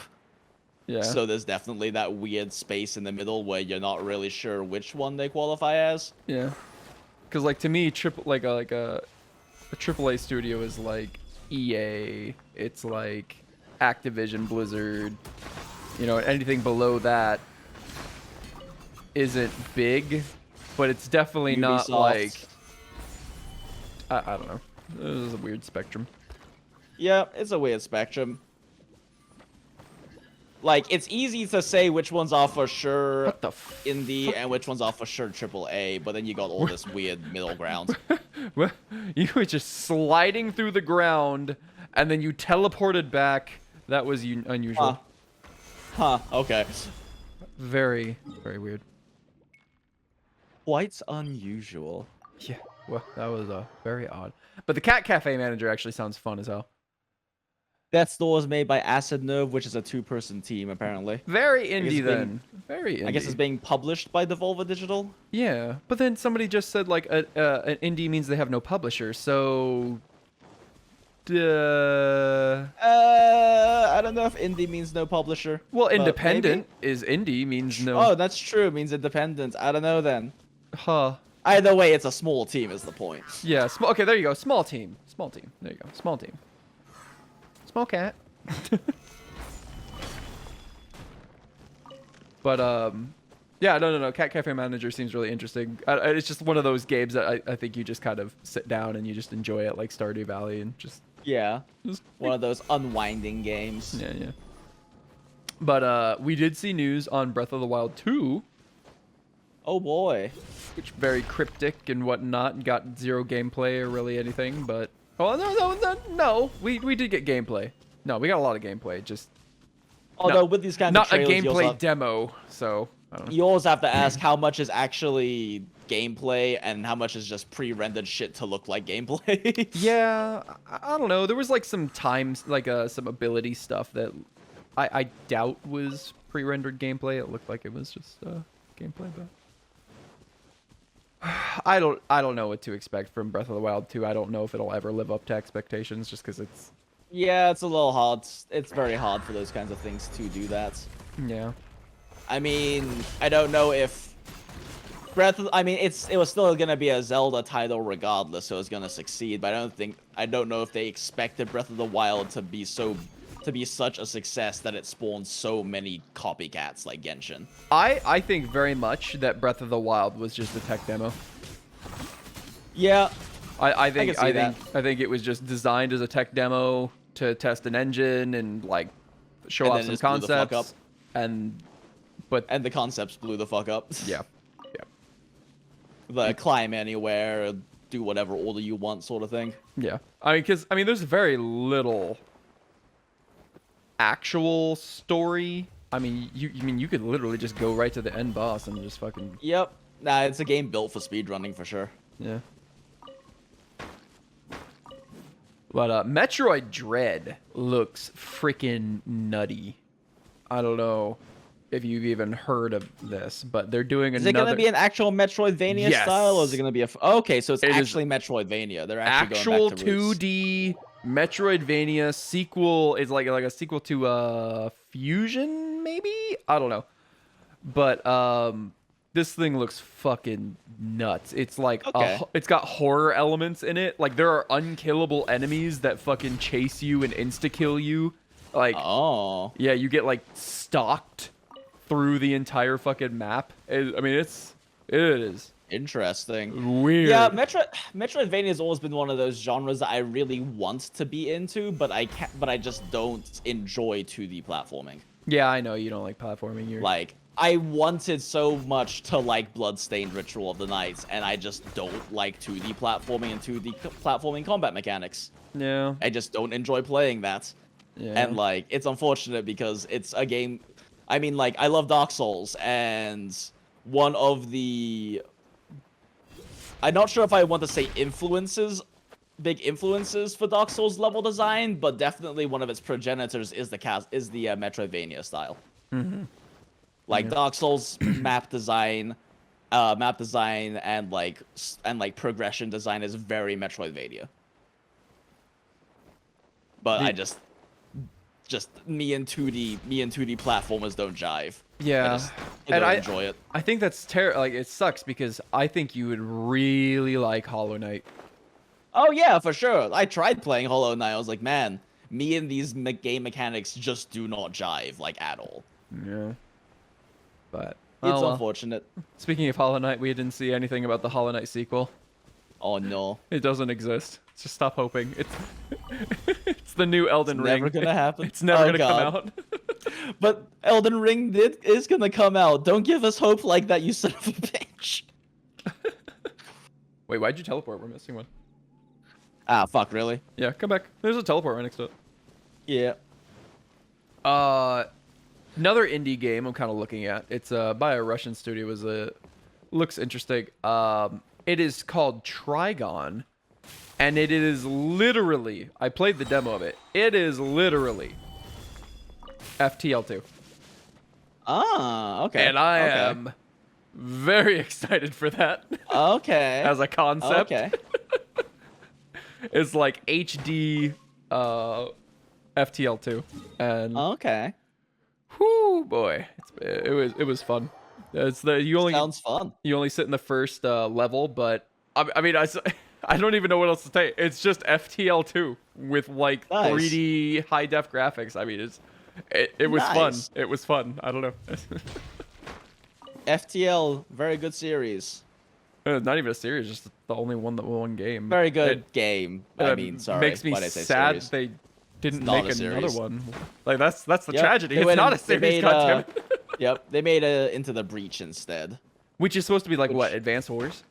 yeah. So there's definitely that weird space in the middle where you're not really sure which one they qualify as. Yeah. Because like to me, a AAA studio is like EA. It's like Activision, Blizzard. You know, anything below that isn't big, but it's definitely not Ubisoft. like I don't know. This is a weird spectrum. Yeah, it's a weird spectrum. Like, it's easy to say which ones are for sure What the indie and which ones are for sure AAA, but then you got all this weird middle ground. Well, you were just sliding through the ground, and then you teleported back. That was unusual. Huh, okay. Very, very weird. Quite unusual. Yeah, well, that was very odd. But the Cat Cafe manager actually sounds fun as hell. Death's Door is made by Acid Nerve, which is a two-person team, apparently. Very indie it's then. Very indie. I guess it's being published by Devolver Digital? Yeah, but then somebody just said like an indie means they have no publisher, so. I don't know if indie means no publisher. Well, but independent maybe. is indie means no. Oh, that's true. It means independent. I don't know then. Huh. Either way, it's a small team is the point. Yeah. Okay, there you go. Small team. Small team. There you go. Small team. Small cat. But yeah, no. Cat Cafe Manager seems really interesting. It's just one of those games that I think you just kind of sit down and you just enjoy it, like Stardew Valley, and just Yeah. One of those unwinding games. yeah. But we did see news on Breath of the Wild 2, Oh boy. which very cryptic and whatnot, and got zero gameplay or really anything. But no, we did get gameplay. No, we got a lot of gameplay. Just Although with these kinds not of a trailers, gameplay demo. So I don't know. you always have to ask how much is actually gameplay and how much is just pre-rendered shit to look like gameplay. Yeah, I don't know. There was like some times, like some ability stuff that I doubt was pre-rendered gameplay. It looked like it was just gameplay, but I don't know what to expect from Breath of the Wild 2. I don't know if it'll ever live up to expectations, just because it's Yeah, it's a little hard. It's very hard for those kinds of things to do that. yeah. I mean, I don't know if it was still gonna be a Zelda title regardless, so it's gonna succeed. But I don't know if they expected Breath of the Wild to be such a success that it spawned so many copycats like Genshin. I think very much that Breath of the Wild was just a tech demo. Yeah, I think can see that. I think it was just designed as a tech demo to test an engine and like show And off then some just blew the fuck concepts. But and the concepts blew the fuck up. yeah. The climb anywhere, do whatever order you want sort of thing. Yeah. I mean, there's very little actual story. I mean, you could literally just go right to the end boss and just fucking Yep. Nah, it's a game built for speedrunning for sure. yeah. But Metroid Dread looks freaking nutty. I don't know. if you've even heard of this, but they're doing Is another it gonna be an actual Metroidvania Yes. style, or is it gonna be a? Okay, so it's It is actually Metroidvania. They're actually actual going back to roots. 2D Metroidvania sequel. Is like a sequel to Fusion, maybe? I don't know. But this thing looks fucking nuts. It's like Okay. it's got horror elements in it. Like there are unkillable enemies that fucking chase you and insta kill you. Like Oh. yeah, you get like stalked through the entire fucking map. I mean, it is Interesting. weird. Yeah, Metroidvania has always been one of those genres that I really want to be into, but I can't. But I just don't enjoy 2D platforming. Yeah, I know you don't like platforming. You're Like, I wanted so much to like Bloodstained Ritual of the Night, and I just don't like 2D platforming and 2D platforming combat mechanics. yeah, I just don't enjoy playing that. yeah. And like, it's unfortunate because it's a game. I mean, like, I love Dark Souls, and one of the, I'm not sure if I want to say big influences for Dark Souls level design, but definitely one of its progenitors is the Metroidvania style. Mm-hmm. Like Yeah. Dark Souls map design and like progression design is very Metroidvania. But I just me and 2D platformers don't jive. Yeah, I don't enjoy it. I think that's terrible. Like, it sucks because I think you would really like Hollow Knight. Oh yeah, for sure. I tried playing Hollow Knight. I was like, man, me and these game mechanics just do not jive like at all. Yeah, but It's well. unfortunate. Speaking of Hollow Knight, we didn't see anything about the Hollow Knight sequel. Oh no, It doesn't exist. Just stop hoping. It's it's the new Elden it's Ring. never gonna happen. It's never Oh, gonna God. come out. But Elden Ring is gonna come out. Don't give us hope like that, you son of a bitch. Wait, why'd you teleport? We're missing one. Ah, fuck, really? Yeah, come back. There's a teleport right next to it. Yeah. Another indie game I'm kind of looking at. It's by a Russian studio. Looks interesting. It is called Trigon, and it is literally. I played the demo of it. It is literally FTL2, Ah, okay. and I okay. am very excited for that Okay. as a concept. Okay. It's like HD FTL2, and Okay. whoo boy, it was fun. It's Sounds fun. you only sit in the first level, but I mean I don't even know what else to say. It's just FTL2 with like Nice. 3D high def graphics. I mean it was fun. Nice. It was fun. I don't know. FTL, very good series. Not even a series, just the only one game. Very good It, game. I mean, sorry. Makes me why'd I say sad series? they didn't not make a another series. one. Like that's the Yep, tragedy. they It's went not in- a they series, made, goddammit. Yep, they made Into the Breach instead. Which is supposed to be like what, Which- Advance Wars?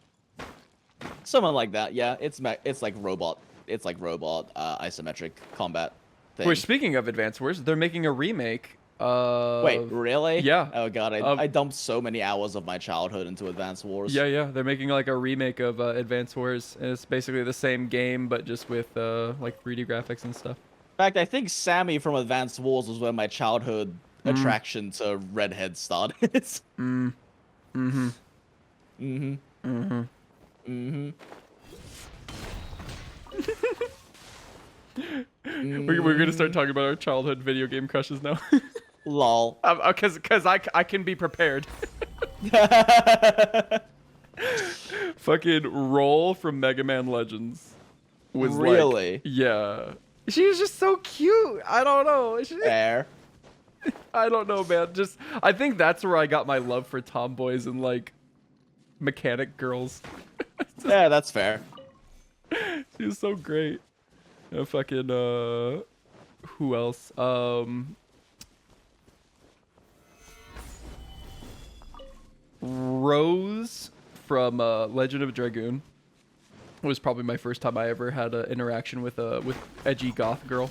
Someone like that. Yeah, it's like robot. It's like robot isometric combat thing. Which, speaking of Advance Wars, they're making a remake. Wait, really? yeah. Oh god, I dumped so many hours of my childhood into Advance Wars. Yeah, they're making like a remake of Advance Wars, and it's basically the same game but just with like 3D graphics and stuff. In fact, I think Sammy from Advance Wars was where my childhood attraction to redheads started. Mm-hmm. We're gonna start talking about our childhood video game crushes now, Lol. because I can be prepared. Fucking Roll from Mega Man Legends was Really? like, yeah. She was just so cute. I don't know. Fair. I don't know, man. I think that's where I got my love for tomboys and like mechanic girls. Yeah, that's fair. She was so great. Fucking who else? Rose from Legend of Dragoon was probably my first time I ever had an interaction with edgy goth girl.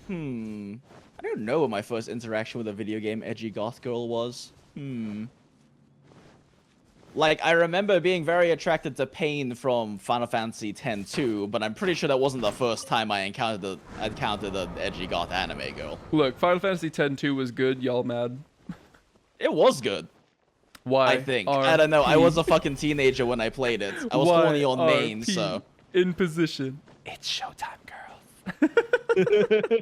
I don't know what my first interaction with a video game edgy goth girl was. Like, I remember being very attracted to Pain from Final Fantasy X too, but I'm pretty sure that wasn't the first time I encountered an edgy goth anime girl. Look, Final Fantasy X-2 was good. Y'all mad? It was good, Why? I think. I don't know. I was a fucking teenager when I played it. I was horny on main, YRP? so. In position. It's showtime, girls.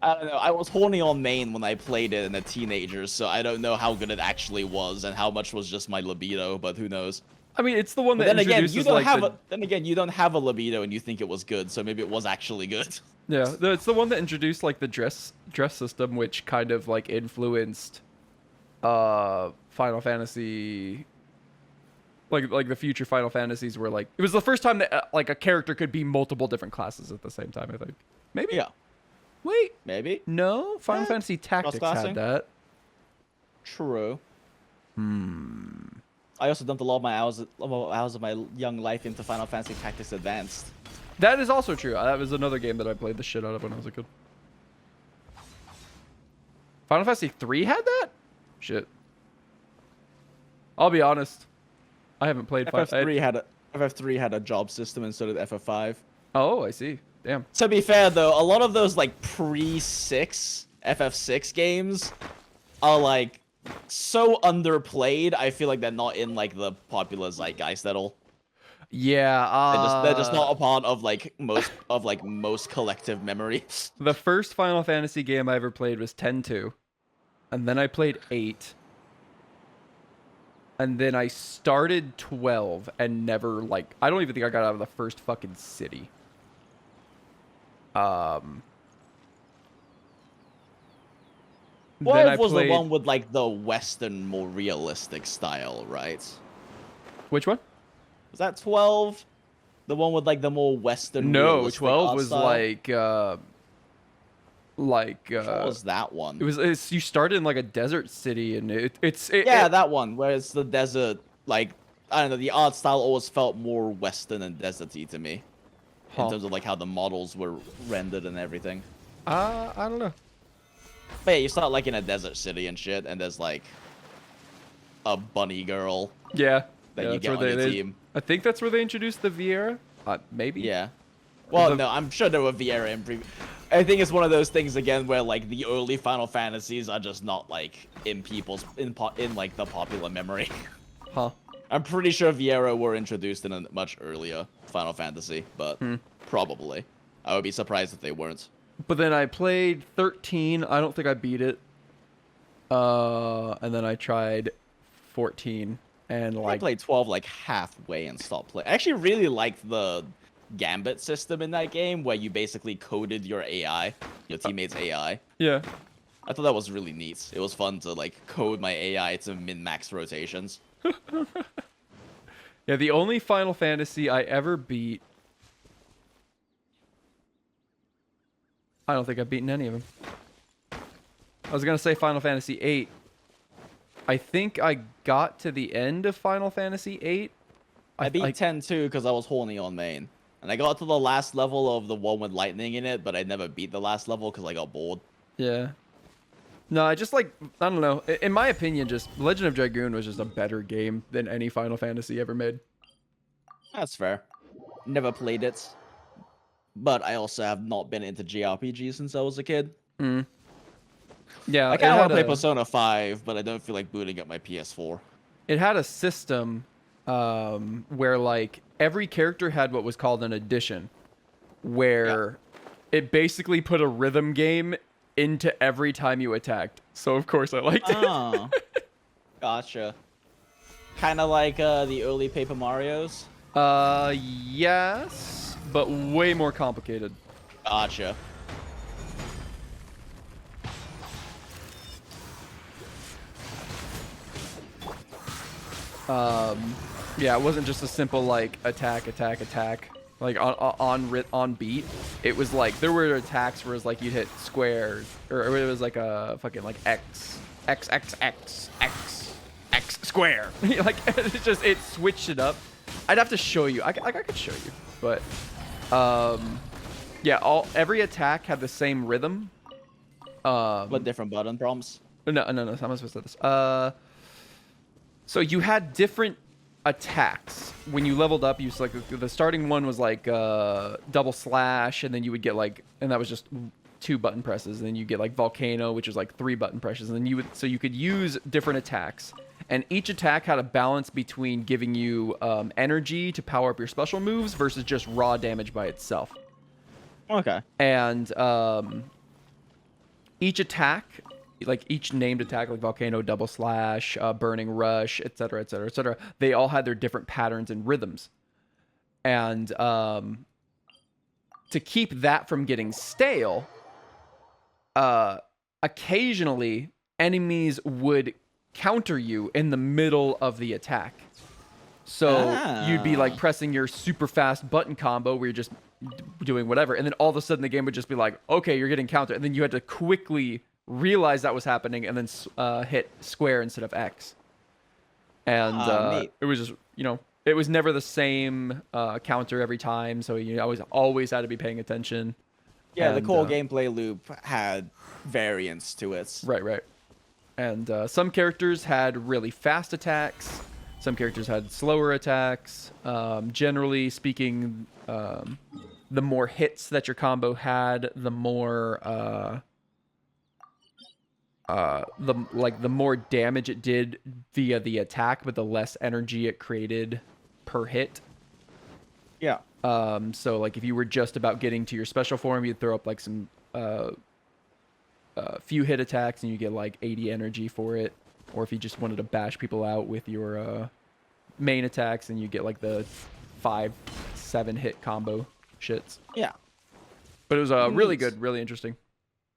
I don't know. I was horny on main when I played it in a teenager, so I don't know how good it actually was and how much was just my libido, but who knows. I mean, it's the one that But then again, introduces you don't have a libido and you think it was good, so maybe it was actually good. Yeah, it's the one that introduced like the dress system, which kind of like influenced Final Fantasy, like the future Final Fantasies, where like it was the first time that like a character could be multiple different classes at the same time. I think maybe. Yeah. Wait. Maybe. No, Final Yeah, Fantasy Tactics cross-classing. had that. True. Hmm. I also dumped a lot of hours of my young life into Final Fantasy Tactics Advanced. That is also true. That was another game that I played the shit out of when I was a kid. Final Fantasy 3 had that? Shit. I'll be honest. I haven't played FF3 had a job system and so did FF5. Oh, I see. Damn. To be fair though, a lot of those like pre-6 FF6 games are like so underplayed. I feel like they're not in like the popular zeitgeist at all. Yeah, They're just not a part of most collective memory. the first Final Fantasy game I ever played was 10-2. And then I played 8. And then I started 12 and never like I don't even think I got out of the first fucking city. 12 then I was the played- one with like the Western, more realistic style, right? Which one? Was that 12? The one with like the more Western. No, realistic 12 art was style? like What was that one? it's you started in like a desert city and Yeah, that one where it's the desert. Like I don't know, the art style always felt more Western and deserty to me, in terms of like how the models were rendered and everything. I don't know. But yeah, you start like in a desert city and shit, and there's like a bunny girl. Yeah. That yeah, you that's get where on your team. I think that's where they introduced the Vieira. Maybe. Yeah. Well, The- no, I'm sure there were Vieira in previous. I think it's one of those things again where like the early Final Fantasies are just not like in like the popular memory. Huh. I'm pretty sure Vieira were introduced in a much earlier Final Fantasy, but probably. I would be surprised if they weren't. But then I played 13. I don't think I beat it. And then I tried 14 and I like played 12 like halfway and stopped playing. I actually really liked the Gambit system in that game where you basically coded your AI, your teammate's AI. yeah. I thought that was really neat. It was fun to like code my AI to min-max rotations. Yeah, the only Final Fantasy I ever beat. I don't think I've beaten any of them. I was gonna say Final Fantasy 8. I think I got to the end of Final Fantasy 8. I beat 10 too because I was horny on main. And I got to the last level of the one with lightning in it, but I never beat the last level because I got bored. Yeah. No, I just like I don't know. In my opinion, just Legend of Dragoon was just a better game than any Final Fantasy ever made. That's fair. Never played it. But I also have not been into JRPGs since I was a kid. Yeah, I kind of want to play Persona 5, but I don't feel like booting up my PS4. It had a system where like every character had what was called an addition, where it basically put a rhythm game into every time you attacked. So of course I liked it. Oh. Gotcha. Kind of like the early Paper Marios. Yes, but way more complicated. Gotcha. Yeah, it wasn't just a simple like attack, like on beat. It was like there were attacks where it was like you'd hit squares, or it was like a fucking like X square. Like it switched it up. I'd have to show you. I could show you, but yeah, every attack had the same rhythm. What different button prompts? No. How am I supposed to do this? So you had different attacks when you leveled up. You like the starting one was like double slash, and then you would get like, and that was just 2 button presses. And then you get like volcano, which was like 3 button presses. And then you could use different attacks, and each attack had a balance between giving you energy to power up your special moves versus just raw damage by itself. Okay. And each attack, like each named attack, like volcano, double slash, burning rush, etc., etc., etc., they all had their different patterns and rhythms. And to keep that from getting stale, occasionally enemies would counter you in the middle of the attack. So you'd be like pressing your super fast button combo where you're just doing whatever, and then all of a sudden the game would just be like, okay, you're getting countered, and then you had to quickly realize that was happening and then hit square instead of X. And it was just, it was never the same counter every time, so you always had to be paying attention. Yeah, and, the core gameplay loop had variance to it. Right. And some characters had really fast attacks. Some characters had slower attacks. Generally speaking, the more hits that your combo had, the more the more damage it did via the attack, but the less energy it created per hit. Yeah. So like if you were just about getting to your special form, you'd throw up like some few hit attacks and you get like 80 energy for it. Or if you just wanted to bash people out with your main attacks, and you get like the 5-7 hit combo shits. Yeah. But it was really good, really interesting.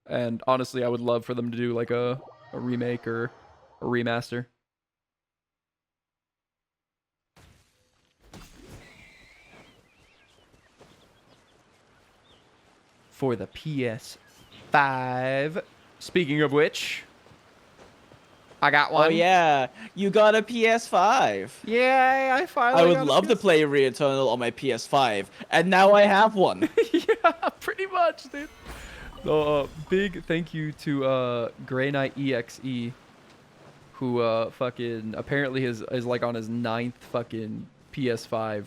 And honestly, I would love for them to do like a remake or a remaster. For the PS5. Speaking of which, I got one. Oh yeah, you got a PS5. Yeah, I finally. I would love to play Returnal on my PS5, and now I have one. Yeah, pretty much, dude. So, big thank you to Grey Knight EXE, who fucking apparently is like on his 9th fucking PS5.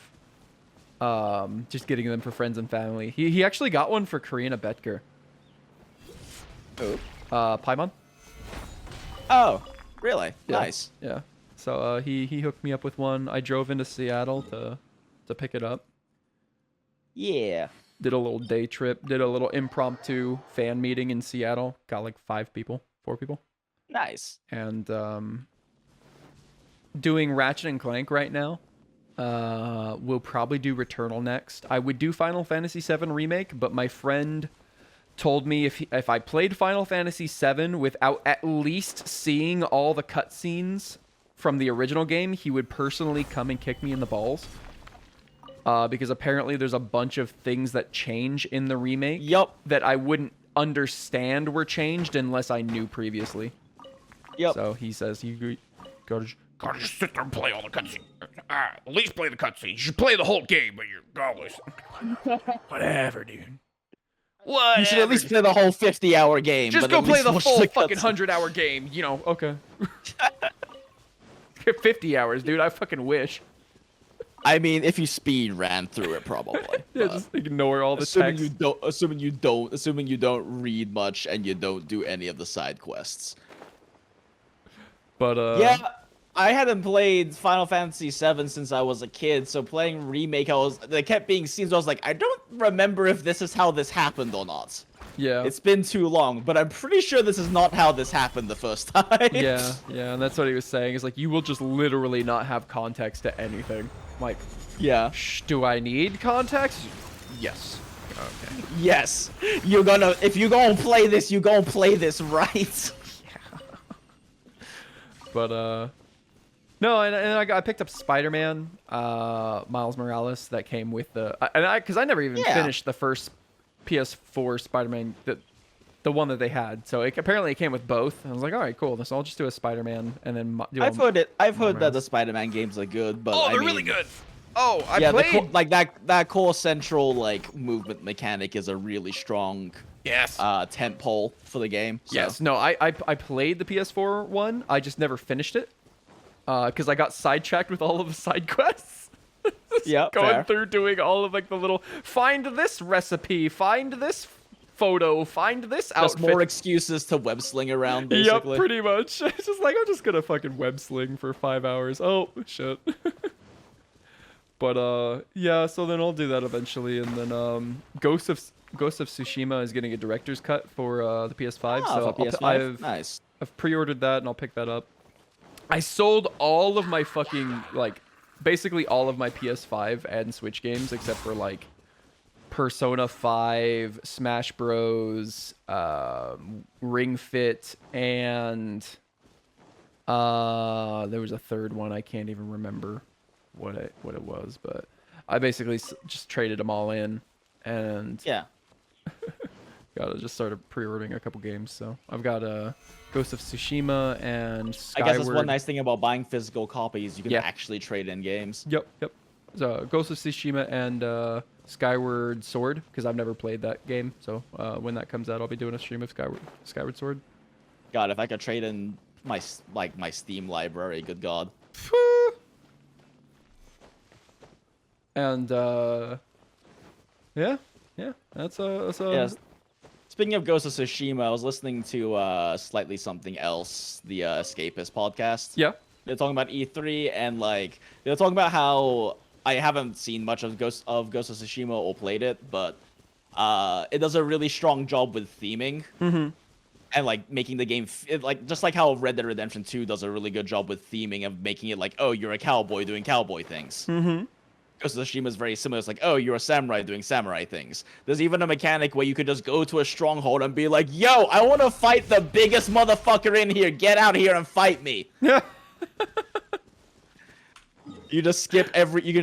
Just getting them for friends and family. He actually got one for Karina Betker. Oh. Paimon. Oh, really? Yeah. Nice. Yeah. So he hooked me up with one. I drove into Seattle to pick it up. Yeah. Did a little day trip. Did a little impromptu fan meeting in Seattle. Got like 4 people. Nice. And doing Ratchet and Clank right now. We'll probably do Returnal next. I would do Final Fantasy VII Remake, but my friend told me if I played Final Fantasy VII without at least seeing all the cutscenes from the original game, he would personally come and kick me in the balls. Because apparently there's a bunch of things that change in the remake that I wouldn't understand were changed unless I knew previously. So he says you gotta just sit there and play all the cutscenes. At least play the cutscenes. You should play the whole game, but you're godless. Whatever, dude. Whatever. You should at least play the whole 50-hour game. Just but go play the watch full fucking cutscene. 100-hour game. Okay. 50 hours, dude. I fucking wish. I mean, if you speed ran through it, probably. Yeah, but just ignore all the assuming text. assuming you don't read much and you don't do any of the side quests. But Yeah, I hadn't played Final Fantasy VII since I was a kid, so playing Remake, there kept being scenes where I was like, I don't remember if this is how this happened or not. yeah. It's been too long, but I'm pretty sure this is not how this happened the first time. Yeah, and that's what he was saying. Is like, you will just literally not have context to anything. Like, Yeah. do I need context? Yes. Okay. Yes. If you're gonna play this, you're gonna play this right. But no, and I picked up Spider-Man, Miles Morales, that came with because I never even finished the first PS4 Spider-Man, the one that they had. So apparently it came with both. And I was like, all right, cool. So I'll just do a Spider-Man and then do I've heard that the Spider-Man games are good, but Oh, they're really good. Oh, I played that core central movement mechanic is a really strong Yes. tent pole for the game. So. Yes, no, I played the PS4 one. I just never finished it. because I got sidetracked with all of the side quests. Yeah, Going fair. through doing all of like the little find this recipe, find this photo, find this Just outfit. more excuses to web sling around, Yep, basically. pretty much. It's just like I'm just gonna fucking web sling for 5 hours. Oh shit. But yeah, so then I'll do that eventually, and then Ghost of Tsushima is getting a director's cut for the PS5. So for PS5? Nice. I've pre-ordered that and I'll pick that up. I sold all of my fucking basically all of my PS5 and Switch games except for like Persona 5, Smash Bros, Ring Fit, and there was a third one I can't even remember what it was, but I basically just traded them all in and Yeah. just started pre-ordering a couple games. So I've got Ghost of Tsushima and Skyward. I guess that's one nice thing about buying physical copies. You can Yeah. actually trade in games. Yep. So Ghost of Tsushima and Skyward Sword, because I've never played that game. So when that comes out, I'll be doing a stream of Skyward Sword. God, if I could trade in my Steam library, good God. And yeah, that's Yeah. Speaking of Ghost of Tsushima, I was listening to Slightly Something Else, the Escapist podcast. yeah. They're talking about E3 and like they're talking about how I haven't seen much of Ghost of Tsushima or played it, but it does a really strong job with theming and like making the game like just like how Red Dead Redemption 2 does a really good job with theming of making it like, oh, you're a cowboy doing cowboy things. Ghost of Tsushima is very similar. It's like, oh, you're a samurai doing samurai things. There's even a mechanic where you could just go to a stronghold and be like, yo, I want to fight the biggest motherfucker in here. Get out here and fight me. Yeah. You can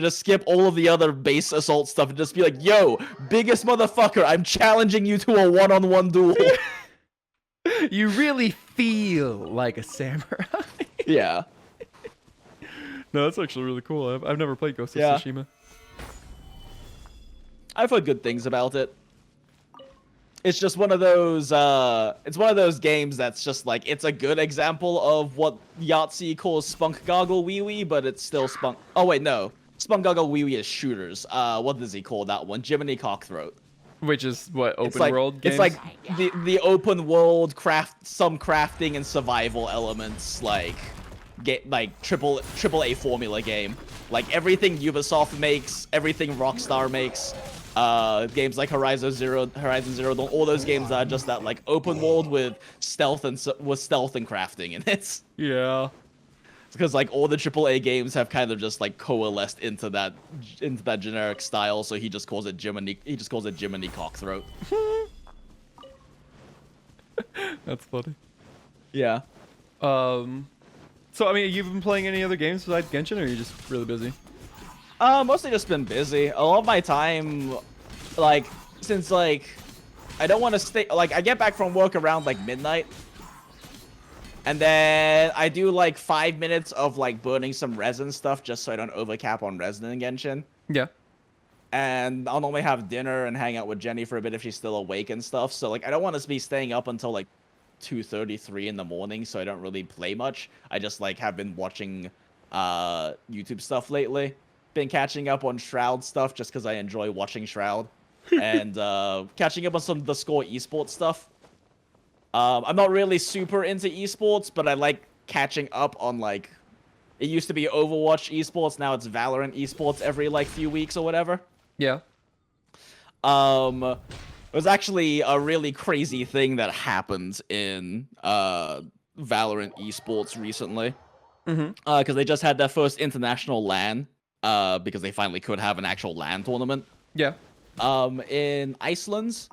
just skip all of the other base assault stuff and just be like, yo, biggest motherfucker, I'm challenging you to a one-on-one duel. You really feel like a samurai. Yeah. No, that's actually really cool. I've never played Ghost of Yeah. Tsushima. I've heard good things about it. It's just one of those games that's just like, it's a good example of what Yahtzee calls spunk goggle wee wee, but it's still spunk. Oh wait, no. Spunk goggle wee wee is shooters. What does he call that one? Jiminy Cockthroat. Which is what, It's open like, world games? It's like the open world some crafting and survival elements, like triple A formula game. Like everything Ubisoft makes, everything Rockstar makes. Games like Horizon Zero Dawn, all those games that are just that like open world with stealth and crafting in it. Yeah. Because like all the AAA games have kind of just like coalesced into that generic style, so he just calls it Jiminy Cockthroat. That's funny. Yeah. So I mean, you've been playing any other games besides Genshin, or are you just really busy? Mostly just been busy. A lot of my time, like, since like I don't want to stay. Like, I get back from work around like midnight. And then I do like 5 minutes of like burning some resin stuff just so I don't overcap on resin in Genshin. Yeah. And I'll normally have dinner and hang out with Jenny for a bit if she's still awake and stuff. So like I don't want to be staying up until like 2:33 in the morning, so I don't really play much. I just like have been watching YouTube stuff lately. Been catching up on Shroud stuff just because I enjoy watching Shroud. And catching up on some of the Score Esports stuff. I'm not really super into esports, but I like catching up on like, it used to be Overwatch esports, now it's Valorant esports every like few weeks or whatever. Yeah. It was actually a really crazy thing that happened in Valorant esports recently. Because they just had their first international LAN, because they finally could have an actual LAN tournament. Yeah. In Iceland.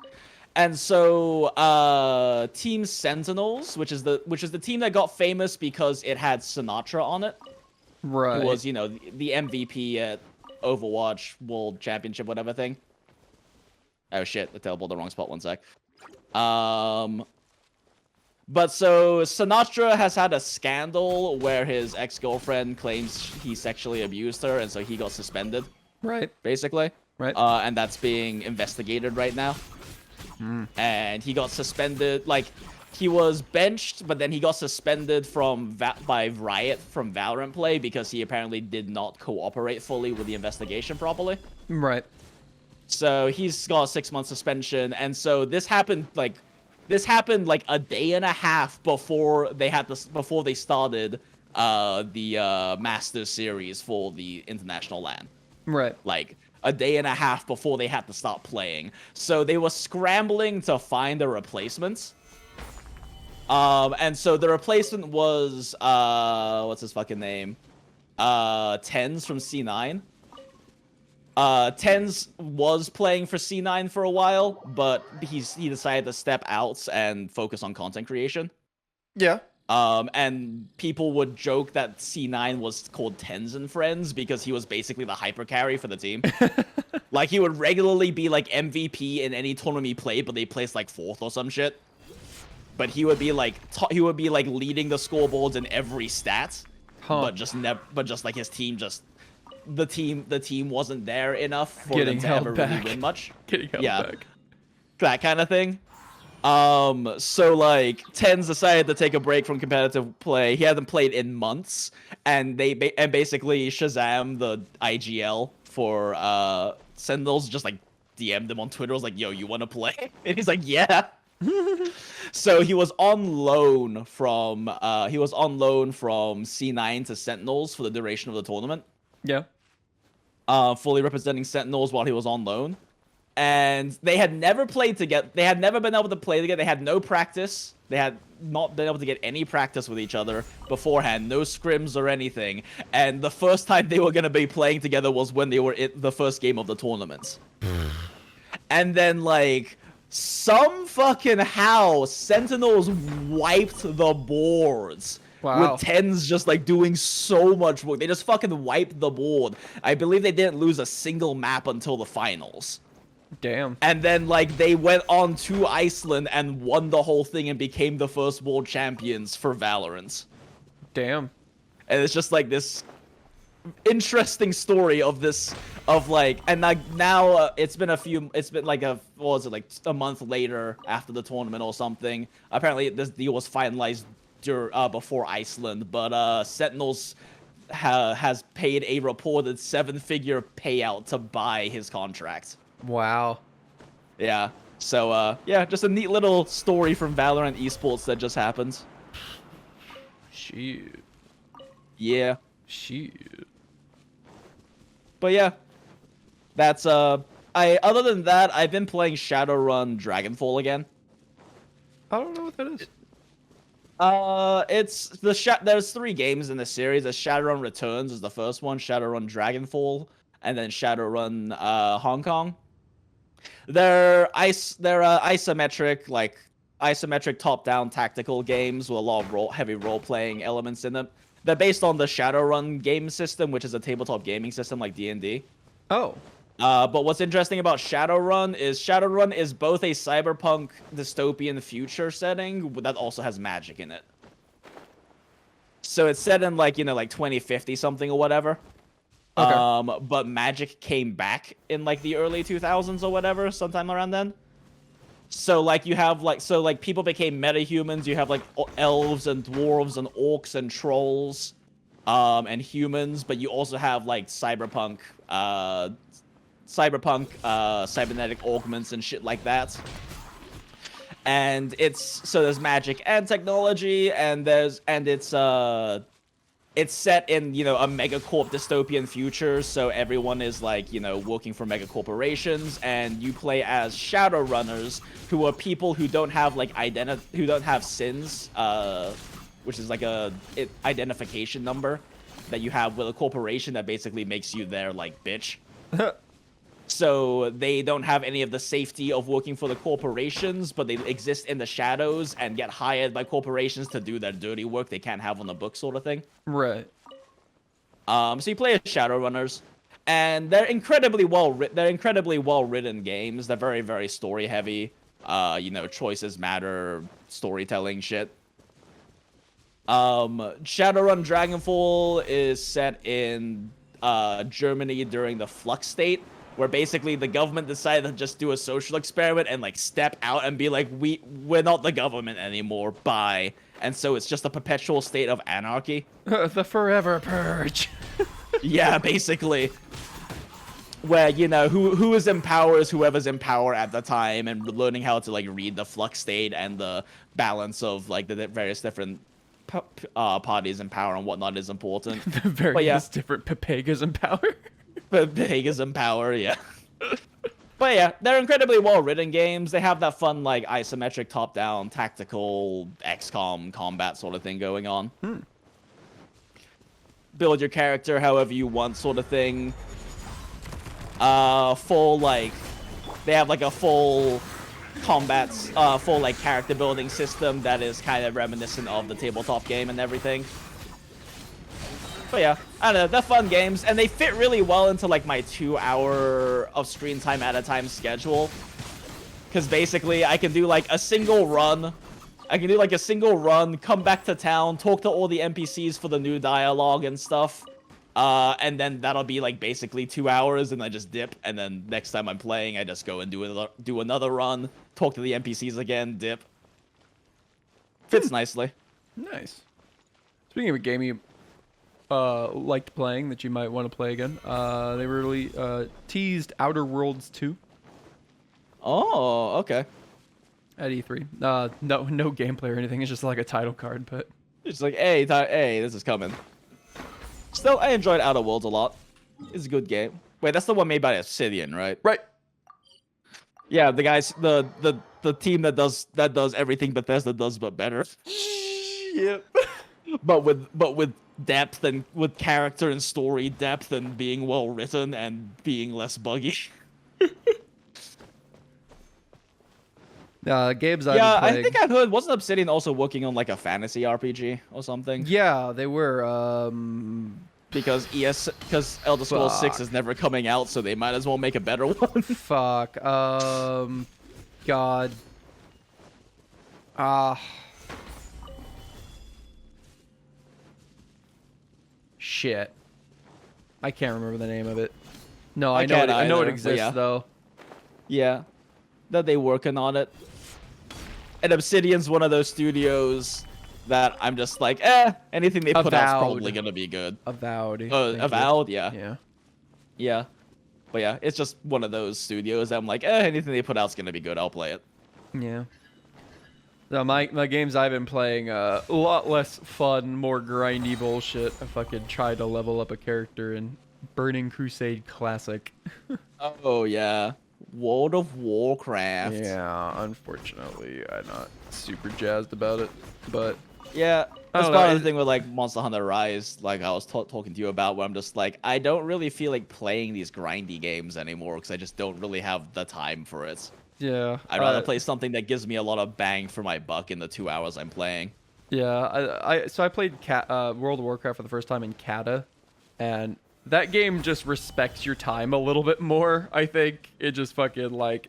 And so, Team Sentinels, which is the team that got famous because it had Sinatra on it, Right. who was, you know, the MVP at Overwatch World Championship, whatever thing. Oh shit, I teleported the wrong spot, 1 sec. But so, Sinatra has had a scandal where his ex-girlfriend claims he sexually abused her, and so he got suspended, Right. basically. Right. And that's being investigated right now. And he got suspended. Like, he was benched, but then he got suspended by Riot from Valorant play because he apparently did not cooperate fully with the investigation properly. Right. So he's got a 6-month suspension, and so this happened like a day and a half before they started the Masters series for the international LAN. Right. Like a day and a half before they had to start playing. So they were scrambling to find a replacement. And so the replacement was what's his fucking name? Tens from C9. Tens was playing for C9 for a while, but he decided to step out and focus on content creation. Yeah. And people would joke that C9 was called Tens and Friends because he was basically the hyper carry for the team. Like, he would regularly be like MVP in any tournament he played, but they placed like 4th or some shit. But he would be like leading the scoreboards in every stat, but just like his team the team wasn't there enough for them to ever really win much. Getting held back. That kind of thing. So like Tens decided to take a break from competitive play. He hadn't played in months, and basically Shazam, the IGL for Sentinels, just like DM'd him on Twitter. Was like, "Yo, you want to play?" And he's like, "Yeah." So he was on loan from C9 to Sentinels for the duration of the tournament. Yeah. Fully representing Sentinels while he was on loan. And they had never played together. They had never been able to play together. They had no practice. They had not been able to get any practice with each other beforehand. No scrims or anything. And the first time they were going to be playing together was when they were in the first game of the tournament. And then, like, some fucking how Sentinels wiped the boards. Wow. With Tens just like doing so much work. They just fucking wiped the board. I believe they didn't lose a single map until the finals. Damn. And then like they went on to Iceland and won the whole thing and became the first world champions for Valorant. Damn. And it's just like this interesting story of like, and like now it's been like a month later after the tournament or something. Apparently this deal was finalized before Iceland, but Sentinels has paid a reported 7-figure payout to buy his contract. Wow. Yeah. So yeah, just a neat little story from Valorant Esports that just happened. Shoot. Yeah. Shoot. But yeah, that's other than that, I've been playing Shadowrun Dragonfall again. I don't know what that is. It's there's 3 games in the series. There's Shadowrun Returns is the first one, Shadowrun Dragonfall, and then Shadowrun Hong Kong. They're isometric top-down tactical games with a lot of heavy role-playing elements in them. They're based on the Shadowrun game system, which is a tabletop gaming system like D&D. Oh. But what's interesting about Shadowrun is both a cyberpunk dystopian future setting that also has magic in it. So it's set in like 2050 something or whatever. Okay. But magic came back in like the early 2000s or whatever, sometime around then. So like you have people became metahumans. You have like elves and dwarves and orcs and trolls, and humans. But you also have like cyberpunk cybernetic augments and shit like that. And there's magic and technology, and it's set in, a megacorp dystopian future, so everyone is like, working for mega corporations, and you play as Shadowrunners, who are people who don't have like who don't have sins, which is like a identification number that you have with a corporation that basically makes you their like bitch. So they don't have any of the safety of working for the corporations, but they exist in the shadows and get hired by corporations to do their dirty work they can't have on the book, sort of thing. Right. So you play as Shadowrunners, and they're incredibly well written games. They're very, very story heavy. Choices matter, storytelling shit. Shadowrun Dragonfall is set in Germany during the Flux state, where basically the government decided to just do a social experiment and like step out and be like, we're not the government anymore, bye. And so it's just a perpetual state of anarchy. The forever purge. Yeah, basically. Where, you know, who is in power is whoever's in power at the time, and learning how to like read the flux state and the balance of like the various different parties in power and whatnot is important. The various different Pepegas in power. Pepegas in power, yeah. But yeah, they're incredibly well-written games. They have that fun, like, isometric top-down, tactical, XCOM combat sort of thing going on. Build your character however you want sort of thing. Full, like, they have, like, a full combat, full, like, character building system that is kind of reminiscent of the tabletop game and everything. But yeah, I don't know, they're fun games, and they fit really well into, like, my 2 hour of screen time at a time schedule. Because basically, I can do, like, a single run. Come back to town, talk to all the NPCs for the new dialogue and stuff. And then that'll be, like, basically 2 hours, and I just dip. And then next time I'm playing, I just go and do another run, talk to the NPCs again, dip. Fits nicely. Nice. Speaking of a game you liked playing that you might want to play again, they really teased Outer Worlds 2 Oh, okay. at E3. No gameplay or anything. It's just like a title card, but It's like, hey, this is coming. Still, I enjoyed Outer Worlds a lot. It's a good game. Wait, that's the one made by Obsidian, right? right. Yeah, the guys, the team that does everything Bethesda does, but better. Yep. But with depth and with character and story depth and being well written and being less buggy. Games Yeah, I've been I playing. think I heard, wasn't Obsidian also working on like a fantasy RPG or something? Yeah, they were. Because Elder Scrolls 6 is never coming out, so they might as well make a better one. Fuck. God. Shit. I can't remember the name of it. No, I know can't I know it either, but exists yeah. though. Yeah, that they working on it. And Obsidian's one of those studios that I'm just like, anything they put out's Avowed. probably gonna be good. Avowed. thank you. Avowed, yeah. Yeah. Yeah. But yeah, it's just one of those studios that I'm like, anything they put out's gonna be good, I'll play it. Yeah. So my games I've been playing, a lot less fun, more grindy bullshit. I fucking tried to level up a character in Burning Crusade Classic. Oh yeah. World of Warcraft. Yeah, unfortunately, I'm not super jazzed about it, but Yeah, I that's don't part know, of the thing with like Monster Hunter Rise, like I was talking to you about, where I'm just like, I don't really feel like playing these grindy games anymore because I just don't really have the time for it. yeah. I'd rather play something that gives me a lot of bang for my buck in the 2 hours I'm playing. Yeah, so I played World of Warcraft for the first time in Kata, and that game just respects your time a little bit more, I think. It just fucking, like...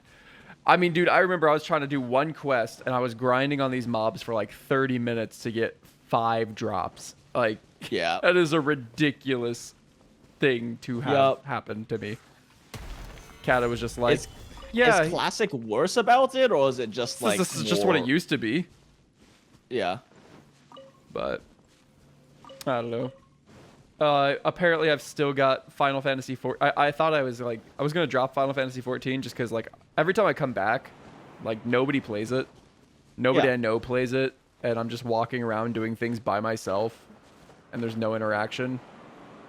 I mean, dude, I remember I was trying to do one quest, and I was grinding on these mobs for, like, 30 minutes to get 5 drops. Like, Yeah. that is a ridiculous thing to have happen to me. Kata was just like... Is Classic worse about it, or is it just like this is just what it more- used to be. Yeah. But I don't know. Apparently I've still got Final Fantasy 4. I thought I was gonna drop Final Fantasy 14 just because like every time I come back, like nobody plays it, nobody Yeah. I know plays it, and I'm just walking around doing things by myself, and there's no interaction.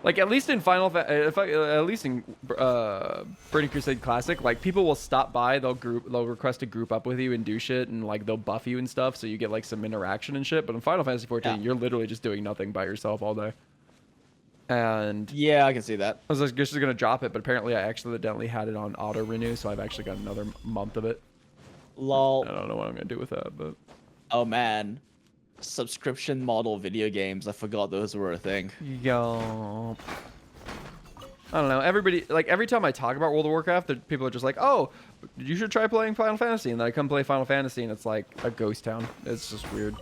Like at least in at least in Burning Crusade Classic, like people will stop by, they'll request to group up with you and do shit, and like they'll buff you and stuff, so you get like some interaction and shit. But in Final Fantasy 14, you're literally just doing nothing by yourself all day. And Yeah, I can see that. I was like, just gonna drop it, but apparently I accidentally had it on auto renew, so I've actually got another month of it. Lol. I don't know what I'm gonna do with that, but Oh man. Subscription model video games. I forgot those were a thing. yo, I don't know. Everybody, like every time I talk about World of Warcraft, people are just like, "Oh, you should try playing Final Fantasy," and then I come play Final Fantasy, and it's like a ghost town. It's just weird.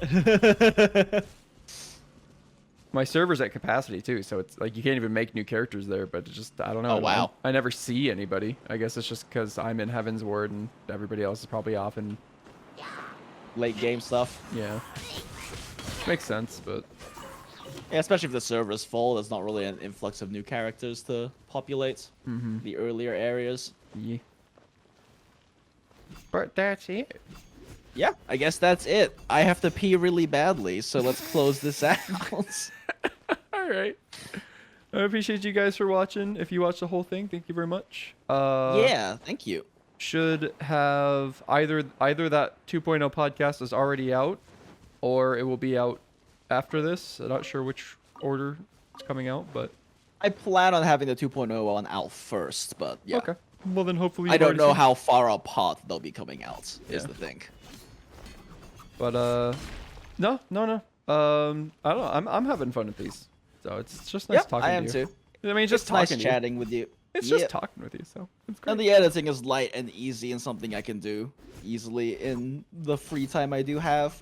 my server's at capacity too, so it's like you can't even make new characters there. But it's just I don't know. Oh, wow. I never see anybody. I guess it's just because I'm in Heaven's Ward and everybody else is probably off. And Late game stuff. yeah, makes sense. But Yeah, especially if the server's full, there's not really an influx of new characters to populate the earlier areas. yeah. But that's it. Yeah, I guess that's it. I have to pee really badly, so let's close this out. All right. I appreciate you guys for watching. If you watched the whole thing, thank you very much. Yeah, thank you. Should have either that 2.0 podcast is already out, or it will be out after this. I'm not sure which order it's coming out, but I plan on having the 2.0 one out first, but yeah. okay. Well then, hopefully. I you've don't already know seen- how far apart they'll be coming out, is Yeah. the thing. But no. I don't know. I'm having fun with these, so it's just nice Yep, talking I am to you. too. I mean, just It's nice talking to you. chatting with you. It's Yep. just talking with you, so it's great. And the editing is light and easy and something I can do easily in the free time I do have.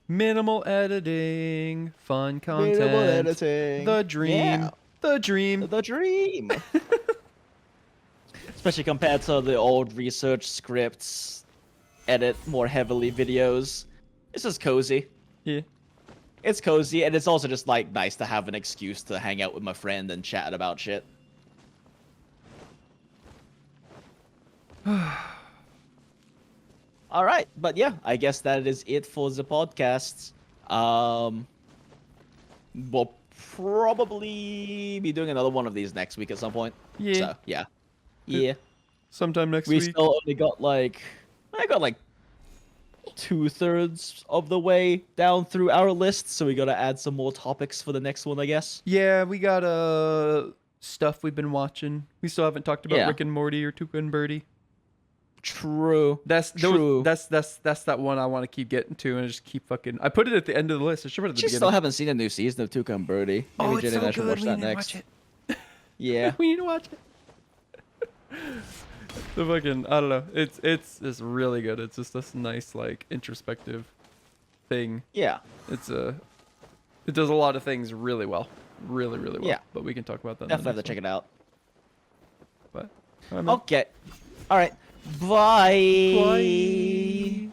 Minimal editing, fun content. Minimal editing. The dream. Yeah. The dream. The dream. Especially compared to the old research scripts, edit more heavily videos. This is cozy. Yeah. It's cozy, and it's also just like nice to have an excuse to hang out with my friend and chat about shit. All right, but yeah, I guess that is it for the podcast. We'll probably be doing another one of these next week at some point. Yeah. So yeah, yeah. Sometime next We week. still only got I got like 2/3 of the way down through our list, so we gotta add some more topics for the next one, I guess. Yeah, we got stuff we've been watching. We still haven't talked about Yeah. Rick and Morty or Tuca and Birdie. True. That's True. that's that one I want to keep getting to and just keep fucking. I put it at the end of the list. I should put it at the Actually, beginning. still haven't seen a new season of Tuca and Birdie. Maybe Jay and I should watch that next. Yeah. We need to watch it. The fucking I don't know. It's really good. It's just this nice like introspective thing. Yeah. It does a lot of things really well. Really well. Yeah. But we can talk about that. Definitely have to check it out. But all right, man. Okay. All right. Bye. Bye.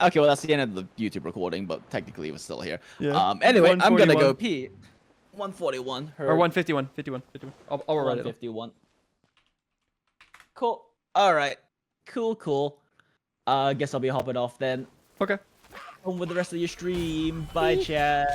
Okay, well that's the end of the YouTube recording, but technically it was still here. Yeah. Anyway, I'm gonna 141. go pee. 141. Or 151. 51. I'll write it. 151. Cool. All right. Cool. Guess I'll be hopping off then. Okay. On with the rest of your stream. Bye, chat.